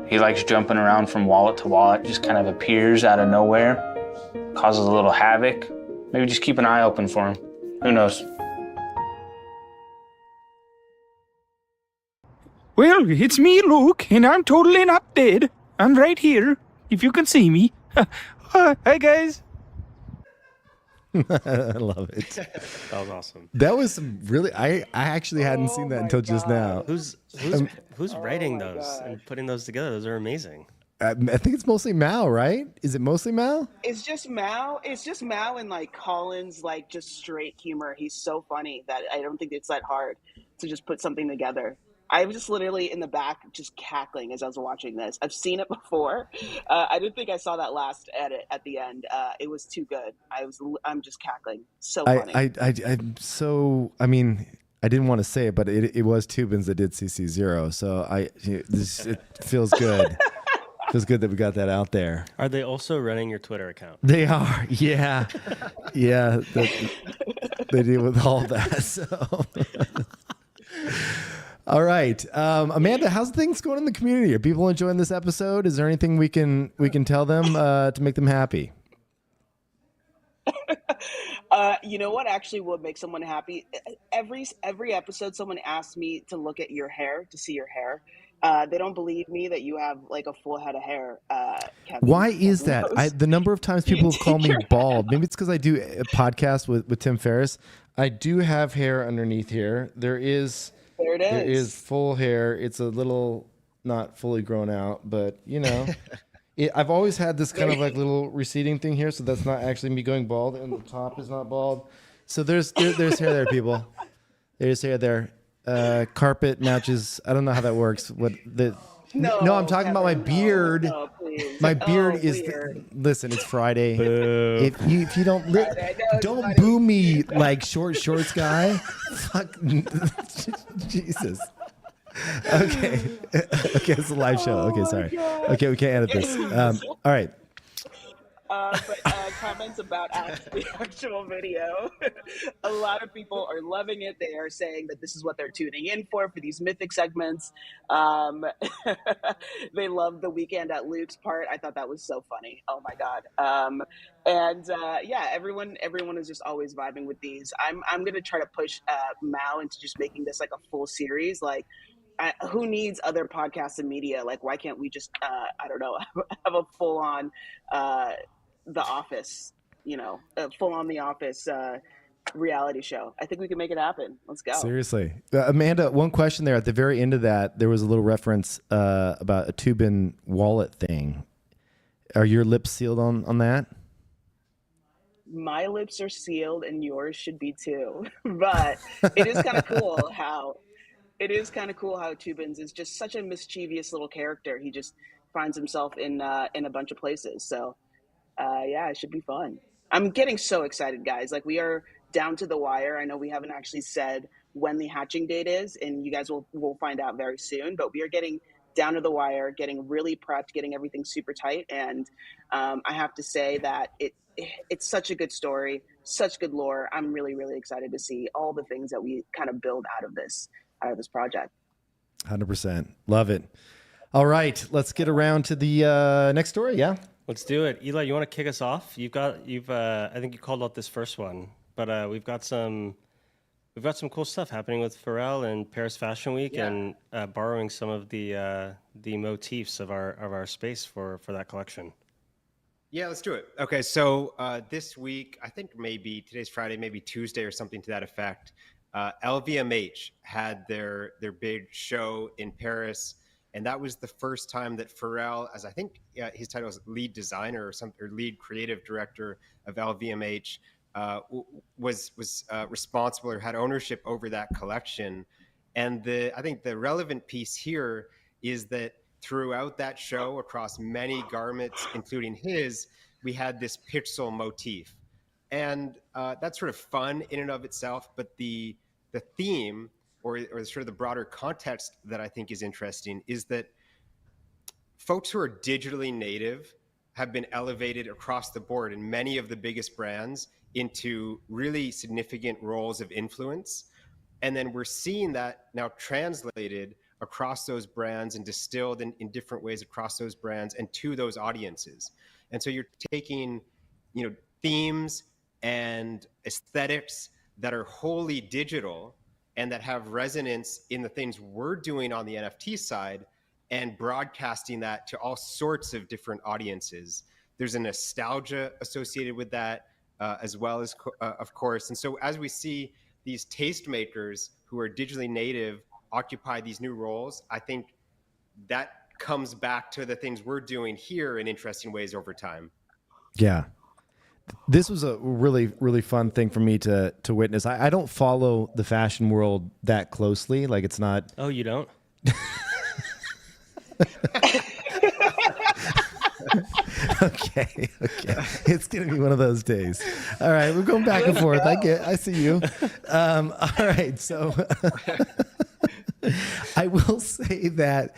He likes jumping around from wallet to wallet, just kind of appears out of nowhere, causes a little havoc. Maybe just keep an eye open for him. Who knows? Well, it's me, Luke, and I'm totally not dead. I'm right here, if you can see me. Hi, guys. I love it. That was awesome. That was some really. I actually hadn't seen that until just now. Who's writing those and putting those together? Those are amazing. I think it's mostly Mal, right? Is it mostly Mal? It's just Mal. It's just Mal and like Colin's like just straight humor. He's so funny that I don't think it's that hard to just put something together. I was just literally in the back just cackling as I was watching this. I've seen it before. I didn't think I saw that last edit at the end. It was too good. I'm just cackling. So funny. I mean, I didn't want to say it, but it was Toobins that did CC0. So it feels good. Feels good that we got that out there. Are they also running your Twitter account? They are. Yeah. Yeah. They deal with all that. So. All right, Amanda, how's things going in the community? Are people enjoying this episode? Is there anything we can tell them to make them happy? You know what actually would make someone happy? Every episode, someone asks me to look at your hair, to see your hair. They don't believe me that you have like a full head of hair. Kevin. Why is that? The number of times people have called me bald. Maybe it's because I do a podcast with Tim Ferriss. I do have hair underneath here. There is full hair. It's a little not fully grown out, but I've always had this kind of like little receding thing here, so that's not actually me going bald, and the top is not bald. So there's hair there, people. There's hair there. Carpet matches. I don't know how that works. No, I'm talking about my beard. No, please. My beard is. Listen, it's Friday. If you don't don't boo me like short shorts guy. Fuck. Jesus. Okay. Okay, it's a live show. Okay, sorry. God. Okay, we can't edit this. All right. But comments about the actual video. A lot of people are loving it. They are saying that this is what they're tuning in for these Mythic segments. They love the weekend at Luke's part. I thought that was so funny. Oh my God. Yeah, everyone is just always vibing with these. I'm gonna try to push Mao into just making this like a full series. Like, who needs other podcasts and media? Like, why can't we just I don't know, have a full on The Office, full on The Office reality show? I think we can make it happen. Let's go. Seriously. Amanda, one question there at the very end of that, there was a little reference about a Toobin wallet thing. Are your lips sealed on that? My lips are sealed and yours should be too. But it is kind of cool how Toobins is just such a mischievous little character. He just finds himself in a bunch of places. So yeah, it should be fun. I'm getting so excited, guys. Like, we are down to the wire. I know we haven't actually said when the hatching date is, and you guys will find out very soon, but we are getting down to the wire, getting really prepped, getting everything super tight. And I have to say that it's such a good story, such good lore. I'm really, really excited to see all the things that we kind of build out of this project. 100%. Love it. All right, let's get around to the next story. Yeah. Let's do it. Eli, you want to kick us off? I think you called out this first one, but we've got some cool stuff happening with Pharrell and Paris Fashion Week, and borrowing some of the motifs of our space for that collection. Yeah, let's do it. Okay, so this week, I think maybe today's Friday, maybe Tuesday or something to that effect, LVMH had their big show in Paris. And that was the first time that Pharrell, as I think his title is lead designer or lead creative director of LVMH, was responsible or had ownership over that collection. And I think the relevant piece here is that throughout that show, across many garments, including his, we had this pixel motif. And that's sort of fun in and of itself, but the theme or sort of the broader context that I think is interesting is that folks who are digitally native have been elevated across the board in many of the biggest brands into really significant roles of influence. And then we're seeing that now translated across those brands and distilled in different ways across those brands and to those audiences. And so you're taking, themes and aesthetics that are wholly digital and that have resonance in the things we're doing on the NFT side and broadcasting that to all sorts of different audiences. There's a nostalgia associated with that as well as, of course. And so as we see these tastemakers who are digitally native occupy these new roles, I think that comes back to the things we're doing here in interesting ways over time. Yeah. This was a really, really fun thing for me to witness. I don't follow the fashion world that closely. Like, it's not. Oh, you don't? Okay. It's gonna be one of those days. All right, we're going back and forth. I see you. All right, so I will say that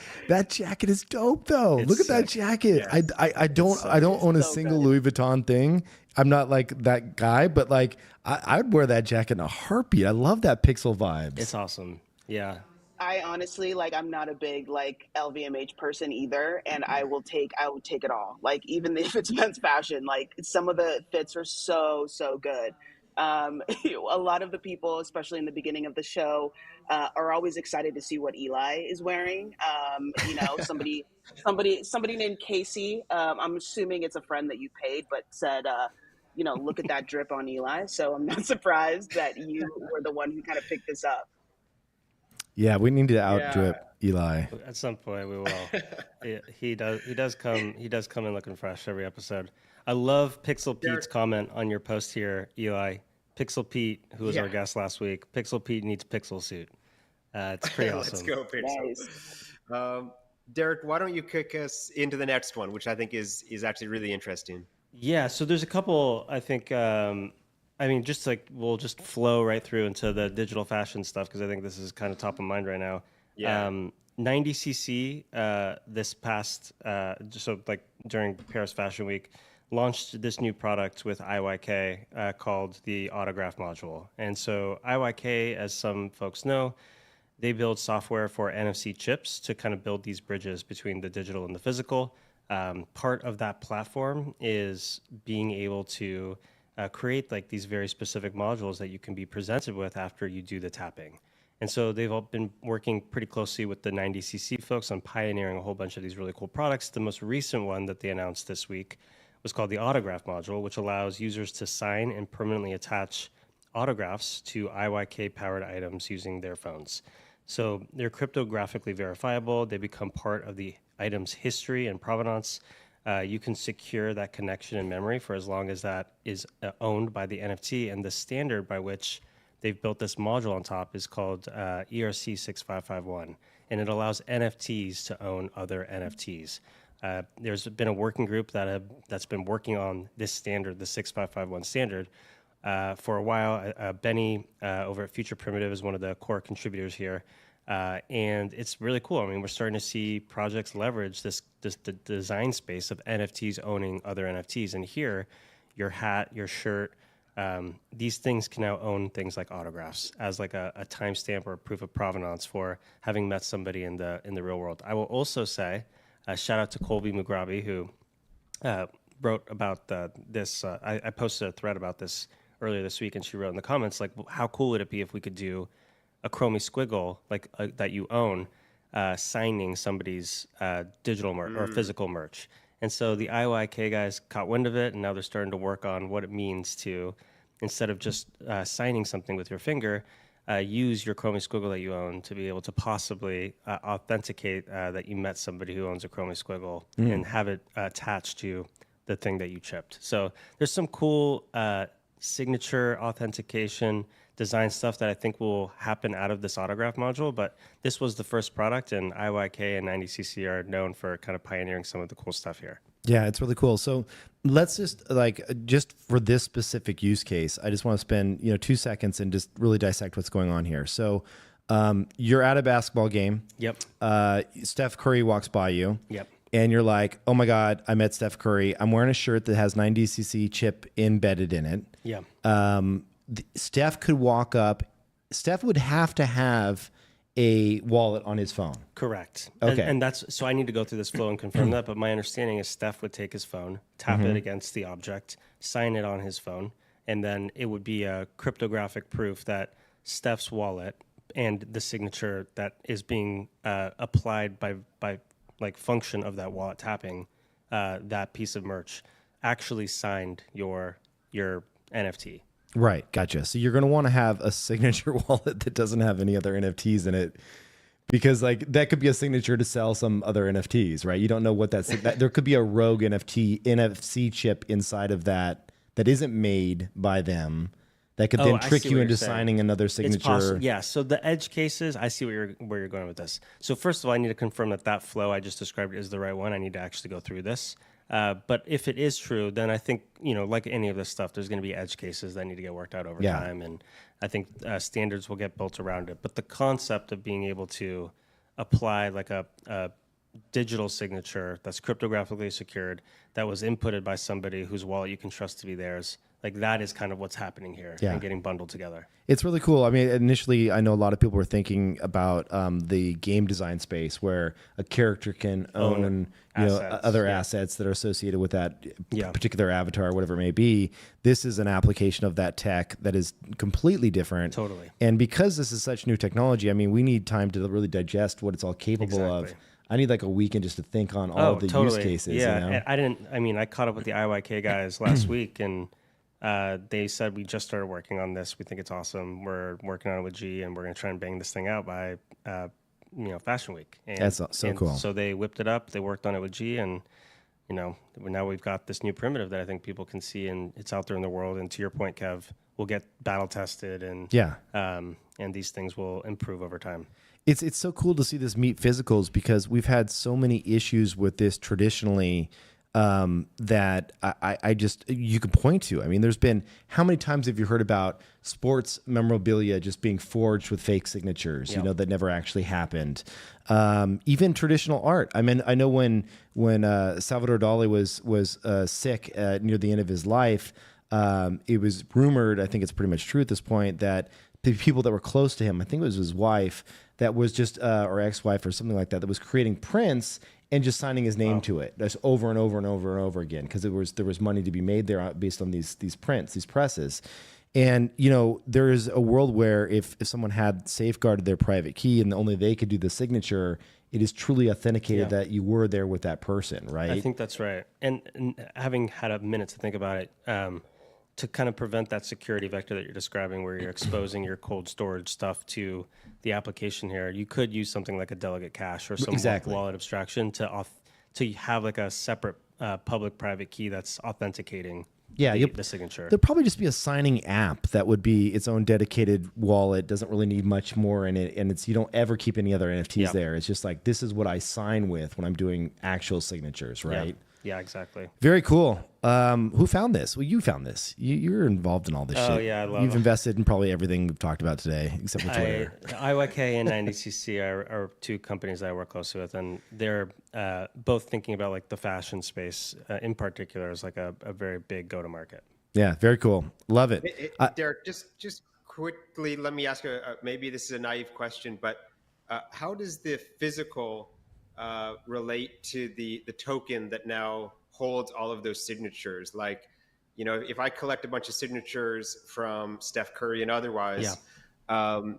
jacket is dope, though. Look at that jacket. Yes. I don't own a single Louis Vuitton thing. I'm not like that guy, but like I'd wear that jacket in a heartbeat. I love that pixel vibes. It's awesome. Yeah. I honestly, I'm not a big LVMH person either, and I will take it all. Like, even if it's men's fashion, some of the fits are so good. A lot of the people, especially in the beginning of the show, are always excited to see what Eli is wearing. Somebody named Casey, I'm assuming it's a friend that you paid, but said, look at that drip on Eli. So I'm not surprised that you were the one who kind of picked this up. Yeah, we need to outdrip Eli. At some point we will. He does come in looking fresh every episode. I love Pixel Pete's comment on your post here, Eli. Pixel Pete, who was our guest last week. Pixel Pete needs Pixel suit. It's pretty awesome. Let's go, Pixel. Derek, why don't you kick us into the next one, which I think is actually really interesting. Yeah, so there's a couple, I think, just like we'll just flow right through into the digital fashion stuff because I think this is kind of top of mind right now. Yeah. 90cc this past, so like during Paris Fashion Week, launched this new product with IYK called the Autograph Module. And so IYK, as some folks know, they build software for NFC chips to kind of build these bridges between the digital and the physical. Part of that platform is being able to create like these very specific modules that you can be presented with after you do the tapping. And so they've all been working pretty closely with the 90cc folks on pioneering a whole bunch of these really cool products. The most recent one that they announced this week was called the Autograph Module, which allows users to sign and permanently attach autographs to IYK-powered items using their phones. So they're cryptographically verifiable. They become part of the item's history and provenance. You can secure that connection in memory for as long as that is owned by the NFT. And the standard by which they've built this module on top is called ERC 6551. And it allows NFTs to own other NFTs. There's been a working group that's been working on this standard, the 6551 standard, for a while. Benny over at Future Primitive is one of the core contributors here. And it's really cool. I mean, we're starting to see projects leverage the design space of NFTs owning other NFTs. And here, your hat, your shirt, these things can now own things like autographs as like a timestamp or a proof of provenance for having met somebody in the real world. I will also say, shout out to Colby Mugrabi, who wrote about this. I posted a thread about this earlier this week, and she wrote in the comments, like, how cool would it be if we could do a Chromie squiggle like that you own, signing somebody's digital merch or physical merch. And so the IYK guys caught wind of it, and now they're starting to work on what it means to, instead of just signing something with your finger, use your Chromie squiggle that you own to be able to possibly authenticate that you met somebody who owns a Chromie squiggle and have it attached to the thing that you chipped. So there's some cool signature authentication design stuff that I think will happen out of this autograph module, but this was the first product, and IYK and 90cc are known for kind of pioneering some of the cool stuff here. Yeah, it's really cool. So let's just for this specific use case, I just want to spend 2 seconds and just really dissect what's going on here. So you're at a basketball game. Yep. Steph Curry walks by you. Yep. And you're like, oh my God, I met Steph Curry. I'm wearing a shirt that has 90cc chip embedded in it. Yeah. Steph could walk up. Steph would have to have a wallet on his phone. Correct. Okay. And that's, so I need to go through this flow and confirm that, but my understanding is Steph would take his phone, tap it against the object, sign it on his phone, and then it would be a cryptographic proof that Steph's wallet and the signature that is being applied by like function of that wallet tapping that piece of merch actually signed your NFT. Right, gotcha. So you're going to want to have a signature wallet that doesn't have any other NFTs in it, because like that could be a signature to sell some other NFTs, right? You don't know what that there could be a rogue NFC chip inside of that isn't made by them that could then trick you into signing another signature. Yeah. So the edge cases, I see where you're going with this. So first of all, I need to confirm that flow I just described is the right one. I need to actually go through this. But if it is true, then I think, like any of this stuff, there's going to be edge cases that need to get worked out over time. And I think standards will get built around it. But the concept of being able to apply like a digital signature that's cryptographically secured, that was inputted by somebody whose wallet you can trust to be theirs, like that is kind of what's happening here and getting bundled together. It's really cool. I mean, initially, I know a lot of people were thinking about the game design space where a character can own other assets that are associated with that particular avatar, whatever it may be. This is an application of that tech that is completely different. Totally. And because this is such new technology, I mean, we need time to really digest what it's all capable of. I need like a weekend just to think on all of the use cases. Yeah, I caught up with the IYK guys last week, and they said we just started working on this. We think it's awesome. We're working on it with G, and we're going to try and bang this thing out by Fashion Week. And, that's so cool. So they whipped it up. They worked on it with G, and now we've got this new primitive that I think people can see, and it's out there in the world. And to your point, Kev, we'll get battle tested, and and these things will improve over time. It's so cool to see this meet physicals, because we've had so many issues with this traditionally that I just, you can point to. I mean, there's been, how many times have you heard about sports memorabilia just being forged with fake signatures, that never actually happened? Even traditional art. I mean, I know when Salvador Dali was sick near the end of his life, it was rumored, I think it's pretty much true at this point, that the people that were close to him, I think it was his wife, that was just, or ex-wife or something like that, that was creating prints and just signing his name to it, just over and over and over and over again, because there was money to be made there based on these prints, these presses. And there is a world where if someone had safeguarded their private key and only they could do the signature, it is truly authenticated that you were there with that person, right? I think that's right. And having had a minute to think about it, to kind of prevent that security vector that you're describing, where you're exposing your cold storage stuff to the application here, you could use something like a delegate cache or some wallet abstraction to have like a separate public-private key that's authenticating the signature. There'll probably just be a signing app that would be its own dedicated wallet, doesn't really need much more in it, and you don't ever keep any other NFTs there. It's just like, this is what I sign with when I'm doing actual signatures, right? Yeah, exactly. Very cool. Who found this? Well, you found this. You're involved in all this shit. Oh, yeah, I love it. You've invested in probably everything we've talked about today, except for Twitter. IYK and 90cc are two companies that I work closely with, and they're both thinking about like the fashion space in particular as like a very big go-to-market. Yeah, very cool. Love it. Derek, just quickly, let me ask you, maybe this is a naive question, but how does the physical relate to the token that now holds all of those signatures? Like, if I collect a bunch of signatures from Steph Curry and otherwise, and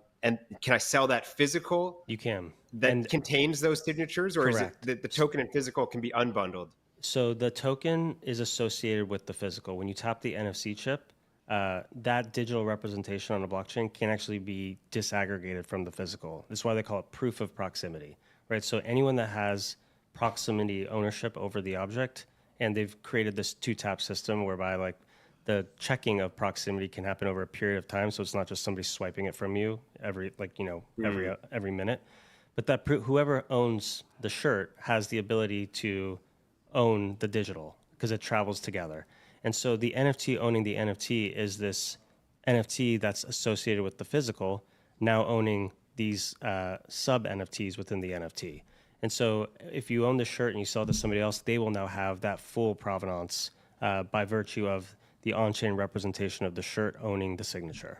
can I sell that physical? You can. That contains those signatures, or correct. Is it the token and physical can be unbundled? So the token is associated with the physical. When you tap the NFC chip, that digital representation on a blockchain can actually be disaggregated from the physical. That's why they call it proof of proximity. Right, so anyone that has proximity ownership over the object, and they've created this two-tap system whereby like the checking of proximity can happen over a period of time, so it's not just somebody swiping it from you every minute, but that whoever owns the shirt has the ability to own the digital because it travels together. And so the NFT owning the NFT is this NFT that's associated with the physical now owning these sub NFTs within the NFT. And so if you own the shirt and you sell it to somebody else, they will now have that full provenance by virtue of the on-chain representation of the shirt owning the signature.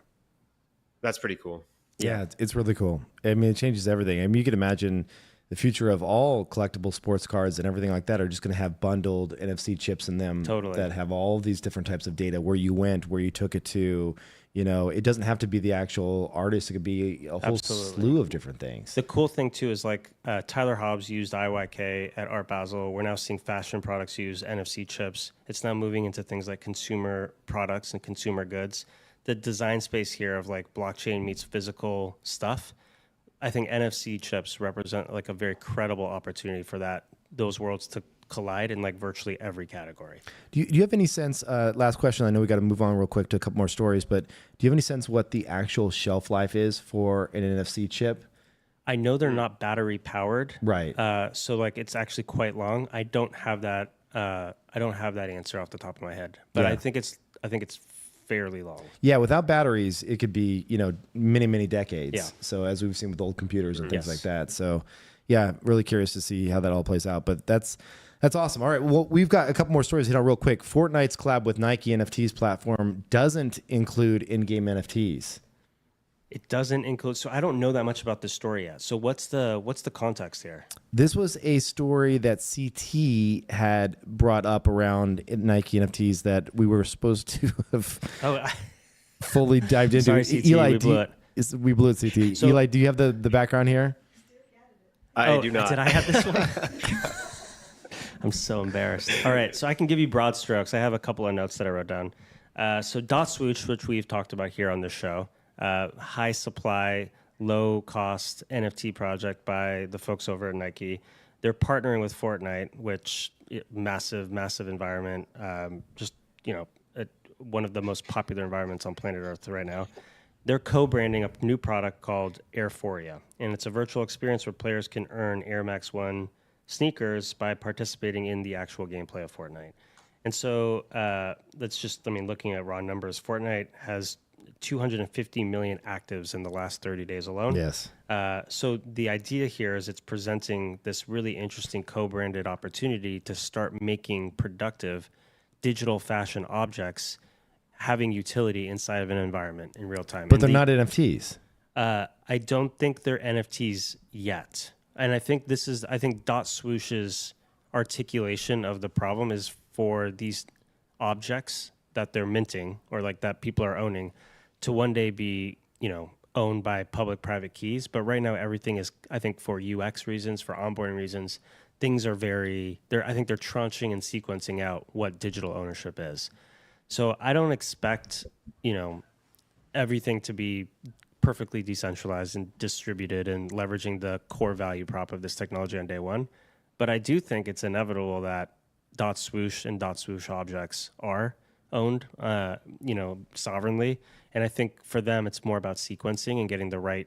That's pretty cool. Yeah, it's really cool. I mean, it changes everything. I mean, you can imagine the future of all collectible sports cards and everything like that are just going to have bundled NFC chips in them that have all these different types of data, where you went, where you took it to. It doesn't have to be the actual artist. It could be a whole slew of different things. The cool thing, too, is like Tyler Hobbs used IYK at Art Basel. We're now seeing fashion products use NFC chips. It's now moving into things like consumer products and consumer goods. The design space here of like blockchain meets physical stuff, I think NFC chips represent like a very credible opportunity for those worlds to collide in like virtually every category. Do you have any sense, last question, I know we got to move on real quick to a couple more stories, but do you have any sense what the actual shelf life is for an NFC chip? I know they're not battery powered. Right. So like it's actually quite long. I don't have that answer off the top of my head, but I think it's fairly long. Yeah, without batteries, it could be, many, many decades. Yeah. So as we've seen with old computers and things like that. So yeah, really curious to see how that all plays out, but that's awesome. All right, well, we've got a couple more stories to hit on real quick. Fortnite's collab with Nike NFTs platform doesn't include in-game NFTs. It doesn't include. So I don't know that much about this story yet. So what's the context here? This was a story that CT had brought up around Nike NFTs that we were supposed to have fully dived into. Sorry, CT, Eli, we blew it. We blew it, CT. So, Eli, do you have the background here? I do not. Did I have this one? I'm so embarrassed. All right, so I can give you broad strokes. I have a couple of notes that I wrote down. So dot swoosh, which we've talked about here on this show, high supply, low cost NFT project by the folks over at Nike. They're partnering with Fortnite, which massive environment. Just, one of the most popular environments on planet Earth right now. They're co-branding a new product called Airphoria, and it's a virtual experience where players can earn Air Max 1 sneakers by participating in the actual gameplay of Fortnite. And so looking at raw numbers, Fortnite has 250 million actives in the last 30 days alone. Yes. So the idea here is it's presenting this really interesting co-branded opportunity to start making productive digital fashion objects having utility inside of an environment in real time. But they're not NFTs. I don't think they're NFTs yet. And I think Dot Swoosh's articulation of the problem is for these objects that they're minting or like that people are owning to one day be, owned by public-private keys. But right now, everything is, I think, for UX reasons, for onboarding reasons, things are I think they're tranching and sequencing out what digital ownership is. So I don't expect, everything to be perfectly decentralized and distributed and leveraging the core value prop of this technology on day one. But I do think it's inevitable that Dot Swoosh and Dot Swoosh objects are owned, sovereignly. And I think for them, it's more about sequencing and getting the right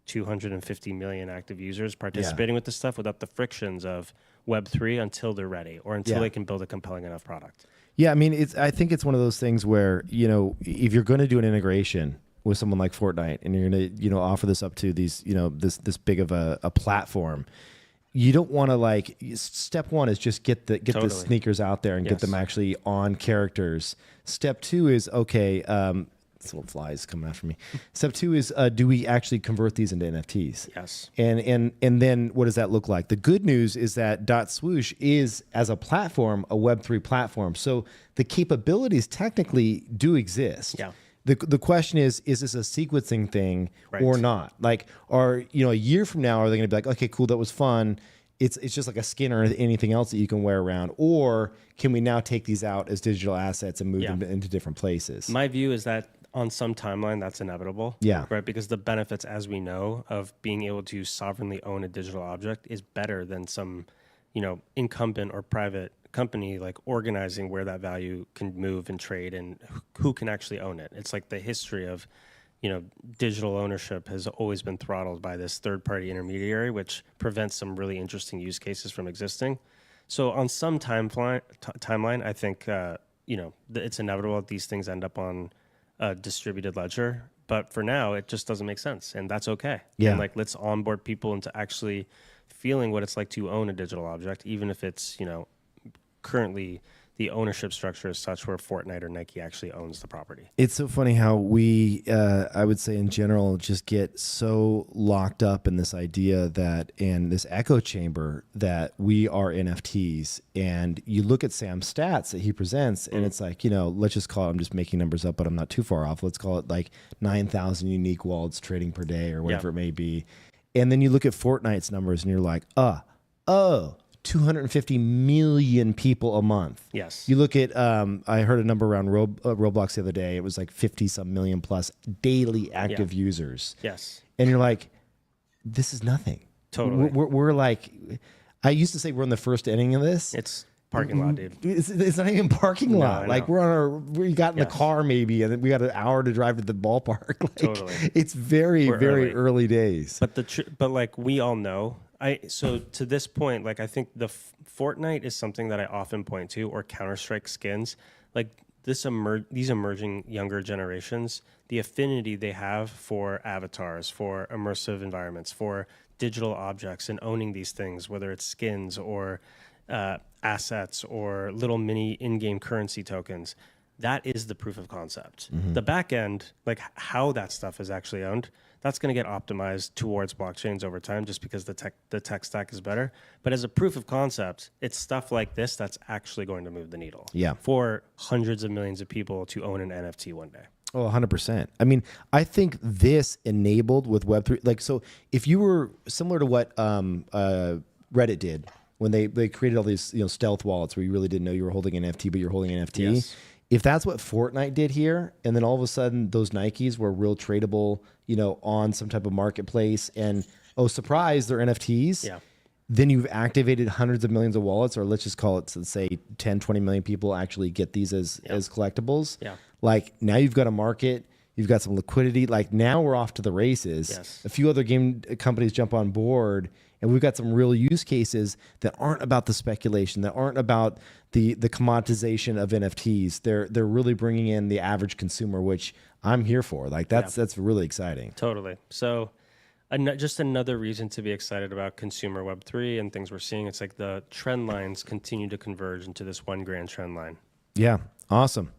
250 million active users participating with this stuff without the frictions of Web3 until they're ready or until they can build a compelling enough product. Yeah, I mean, I think it's one of those things where, if you're going to do an integration with someone like Fortnite and you're going to, offer this up to these, this big of a platform, you don't want to step one is just get the sneakers out there and get them actually on characters. Step two is, okay, this little fly is coming after me. Step two is, do we actually convert these into NFTs? Yes. And then what does that look like? The good news is that Dot Swoosh is, as a platform, a Web3 platform. So the capabilities technically do exist. Yeah. The question is this a sequencing thing or not? Or a year from now, are they going to be like, okay, cool, that was fun. It's just like a skin or anything else that you can wear around. Or can we now take these out as digital assets and move them into different places? My view is that on some timeline, that's inevitable. Yeah. Right. Because the benefits, as we know, of being able to sovereignly own a digital object is better than some, incumbent or private company organizing where that value can move and trade and who can actually own it. It's like the history of, digital ownership has always been throttled by this third-party intermediary, which prevents some really interesting use cases from existing. So on some timeline, I think, it's inevitable that these things end up on a distributed ledger. But for now, it just doesn't make sense, and that's okay. Yeah. And let's onboard people into actually feeling what it's like to own a digital object, even if it's, currently the ownership structure is such where Fortnite or Nike actually owns the property. It's so funny how we, I would say in general, just get so locked up in this idea and this echo chamber that we are NFTs. And you look at Sam's stats that he presents and it's like, let's just call it, I'm just making numbers up, but I'm not too far off. Let's call it 9,000 unique wallets trading per day or whatever it may be. And then you look at Fortnite's numbers and you're like, 250 million people a month. Yes. You look at, I heard a number around Roblox the other day. It was 50-some million plus daily active users. Yes. And you're like, this is nothing. Totally. We're I used to say we're in the first inning of this. It's parking lot, dude. It's not even parking lot. We got in the car maybe, and then we got an hour to drive to the ballpark. Totally. It's very early days. But we all know. So to this point, I think the Fortnite is something that I often point to, or Counter-Strike skins, these emerging younger generations, the affinity they have for avatars, for immersive environments, for digital objects, and owning these things, whether it's skins or assets or little mini in-game currency tokens. That is the proof of concept. Mm-hmm. The back end, how that stuff is actually owned, that's going to get optimized towards blockchains over time just because the tech stack is better. But as a proof of concept, it's stuff like this that's actually going to move the needle for hundreds of millions of people to own an NFT one day. Oh, 100%. I mean, I think this enabled with Web3, so if you were similar to what Reddit did when they created all these stealth wallets where you really didn't know you were holding an NFT, but you're holding an NFT. Yes. if that's what Fortnite did here, and then all of a sudden those Nikes were real tradable, on some type of marketplace, and surprise, they're NFTs. Yeah. Then you've activated hundreds of millions of wallets, or let's just call it, let's say 10, 20 million people actually get these as collectibles. Yeah. Like now you've got a market, you've got some liquidity. Like now we're off to the races. Yes. A few other game companies jump on board, and we've got some real use cases that aren't about the speculation, that aren't about the commoditization of NFTs. They're really bringing in the average consumer, which I'm here for. Like that's really exciting. Totally. So just another reason to be excited about consumer Web3 and things we're seeing. It's like the trend lines continue to converge into this one grand trend line. Yeah. Awesome.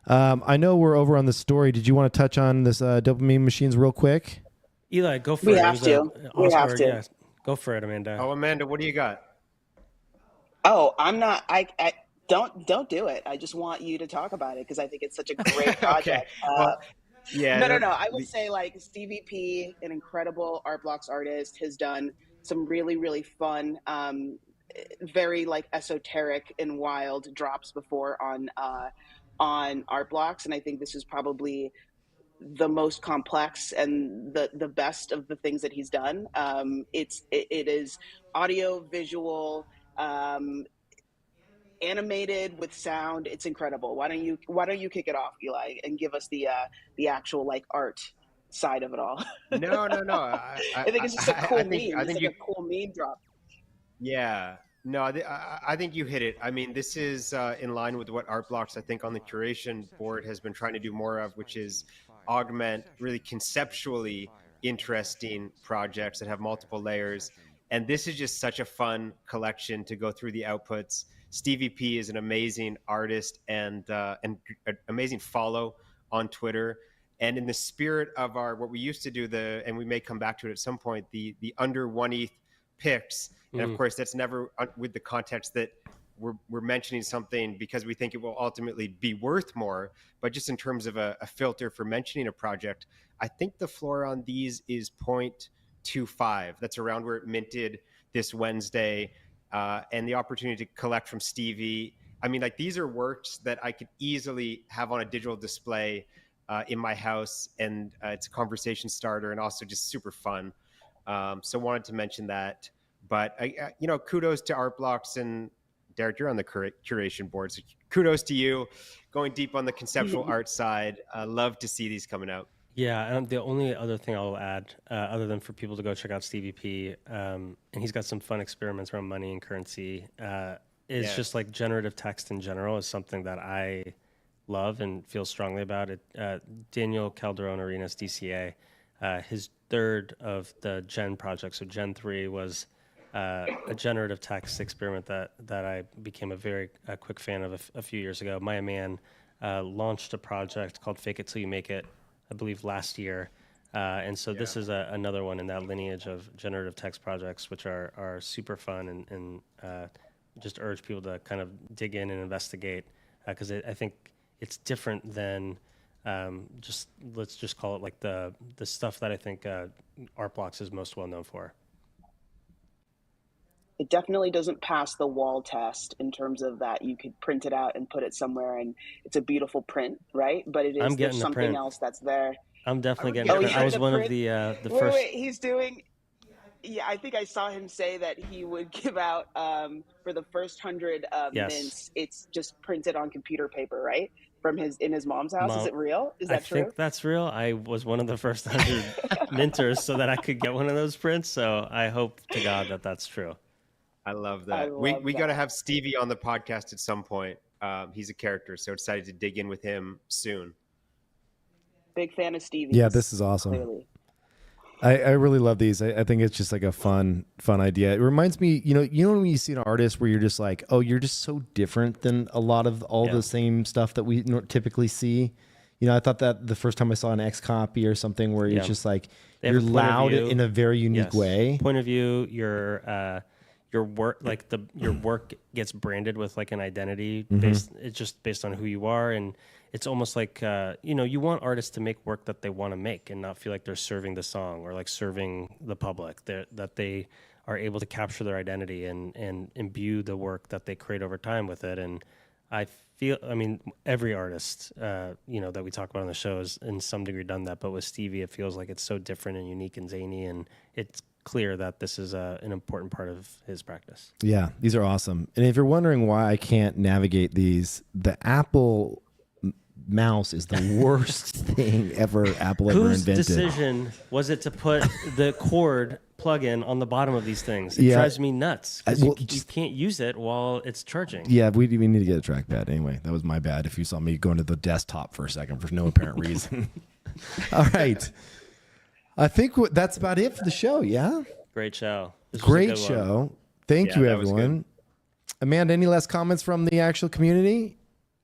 I know we're over on the story. Did you want to touch on this dopamine machines real quick? Eli, go for We it. have to. We have to. Yeah, go for it, Amanda. Oh, Amanda, what do you got? Oh, I'm not. I don't do it. I just want you to talk about it because I think it's such a great project. Well, yeah. No. I will say, like, Stevie P, an incredible art blocks artist, has done some really, really fun, very like esoteric and wild drops before on art blocks, and I think this is probably the most complex and the best of the things that he's done. It is audio, visual, animated with sound. It's incredible. Why don't you kick it off, Eli, and give us the actual like art side of it all? No. I think it's just a cool meme. It's like a cool meme drop. Yeah. No, I think you hit it. I mean, this is in line with what Art Blocks, I think, on the curation board has been trying to do more of, which is augment really conceptually interesting projects that have multiple layers. And this is just such a fun collection to go through the outputs. Stevie P is an amazing artist and an amazing follow on Twitter. And in the spirit of what we used to do, and we may come back to it at some point, the under 1 ETH picks. And of course, that's never with the context that we're mentioning something because we think it will ultimately be worth more, but just in terms of a filter for mentioning a project, I think the floor on these is 0.25. That's around where it minted this Wednesday. And the opportunity to collect from Stevie. I mean, like, these are works that I could easily have on a digital display in my house, and it's a conversation starter and also just super fun. So wanted to mention that. But kudos to Art Blocks, and Derek, you're on the curation board, so kudos to you, going deep on the conceptual art side. Love to see these coming out. Yeah, and the only other thing I'll add, other than for people to go check out Stevie P, and he's got some fun experiments around money and currency, is just like generative text in general is something that I love and feel strongly about. It. Daniel Calderon Arenas, DCA, his third of the Gen project, so Gen 3 was a generative text experiment that I became a very quick fan of a few years ago. Maya Man launched a project called Fake It Till You Make It, I believe last year. And so this is another one in that lineage of generative text projects, which are super fun and just urge people to kind of dig in and investigate because I think it's different than let's just call it like the stuff that I think Art Blocks is most well known for. It definitely doesn't pass the wall test in terms of that you could print it out and put it somewhere and it's a beautiful print, right? But it is there's something else that's there. I'm definitely getting a print. I was one of the first. Wait, he's doing. Yeah, I think I saw him say that he would give out for the first 100 mints. It's just printed on computer paper, right? From in his mom's house. Is it real? Is that true? I think that's real. I was one of the first 100 minters so that I could get one of those prints. So I hope to God that that's true. I love that. We got to have Stevie on the podcast at some point. He's a character, so excited to dig in with him soon. Big fan of Stevie. Yeah, this is awesome. Clearly. I really love these. I think it's just like a fun idea. It reminds me, you know when you see an artist where you're just like, oh, you're just so different than a lot of all the same stuff that we typically see. You know, I thought that the first time I saw an X copy or something where it's just like you're loud in a very unique way. Point of view, your work, like your work gets branded with like an identity it's just based on who you are, and it's almost like you want artists to make work that they want to make and not feel like they're serving the song or like serving the public. That they are able to capture their identity and imbue the work that they create over time with it. And I feel, I mean, every artist, that we talk about on the show has in some degree done that. But with Stevie, it feels like it's so different and unique and zany, and it's clear that this is an important part of his practice. Yeah, these are awesome. And if you're wondering why I can't navigate these, the Apple mouse is the worst thing ever Apple ever invented. Whose decision was it to put the cord plug-in on the bottom of these things? It Yeah. drives me nuts because Well, you can't use it while it's charging. Yeah, we need to get a trackpad. Anyway, that was my bad if you saw me going to the desktop for a second for no apparent reason. All right. I think that's about it for the show, yeah? Great show. This was a Great good one. show. Thank Yeah, you, that was everyone. Amanda, any last comments from the actual community?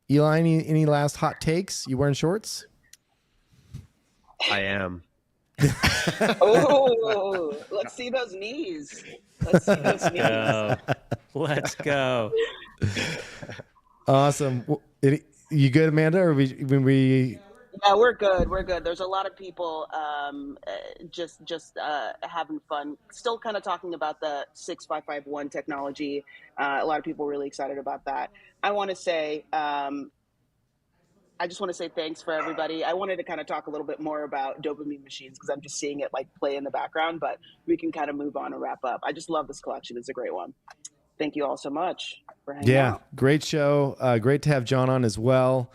Eli, any last hot takes? You wearing shorts? I am. Oh, let's see those knees. Let's see those knees. Go. Let's go. Awesome. You good, Amanda? Or we Yeah, we're good. We're good. There's a lot of people just having fun. Still kind of talking about the 6551 technology. A lot of people really excited about that. I want to say, I just want to say thanks for everybody. I wanted to kind of talk a little bit more about dopamine machines because I'm just seeing it like play in the background, but we can kind of move on and wrap up. I just love this collection. It's a great one. Thank you all so much for hanging out. Great show. Great to have John on as well.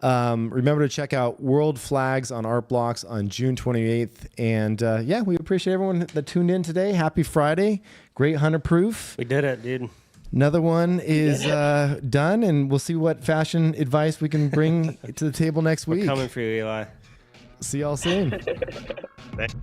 Remember to check out World Flags on Art Blocks on June 28th. And we appreciate everyone that tuned in today. Happy Friday. Great 100 proof. We did it, dude. Another one is done, and we'll see what fashion advice we can bring to the table next week. We're coming for you, Eli. See y'all soon. Thanks.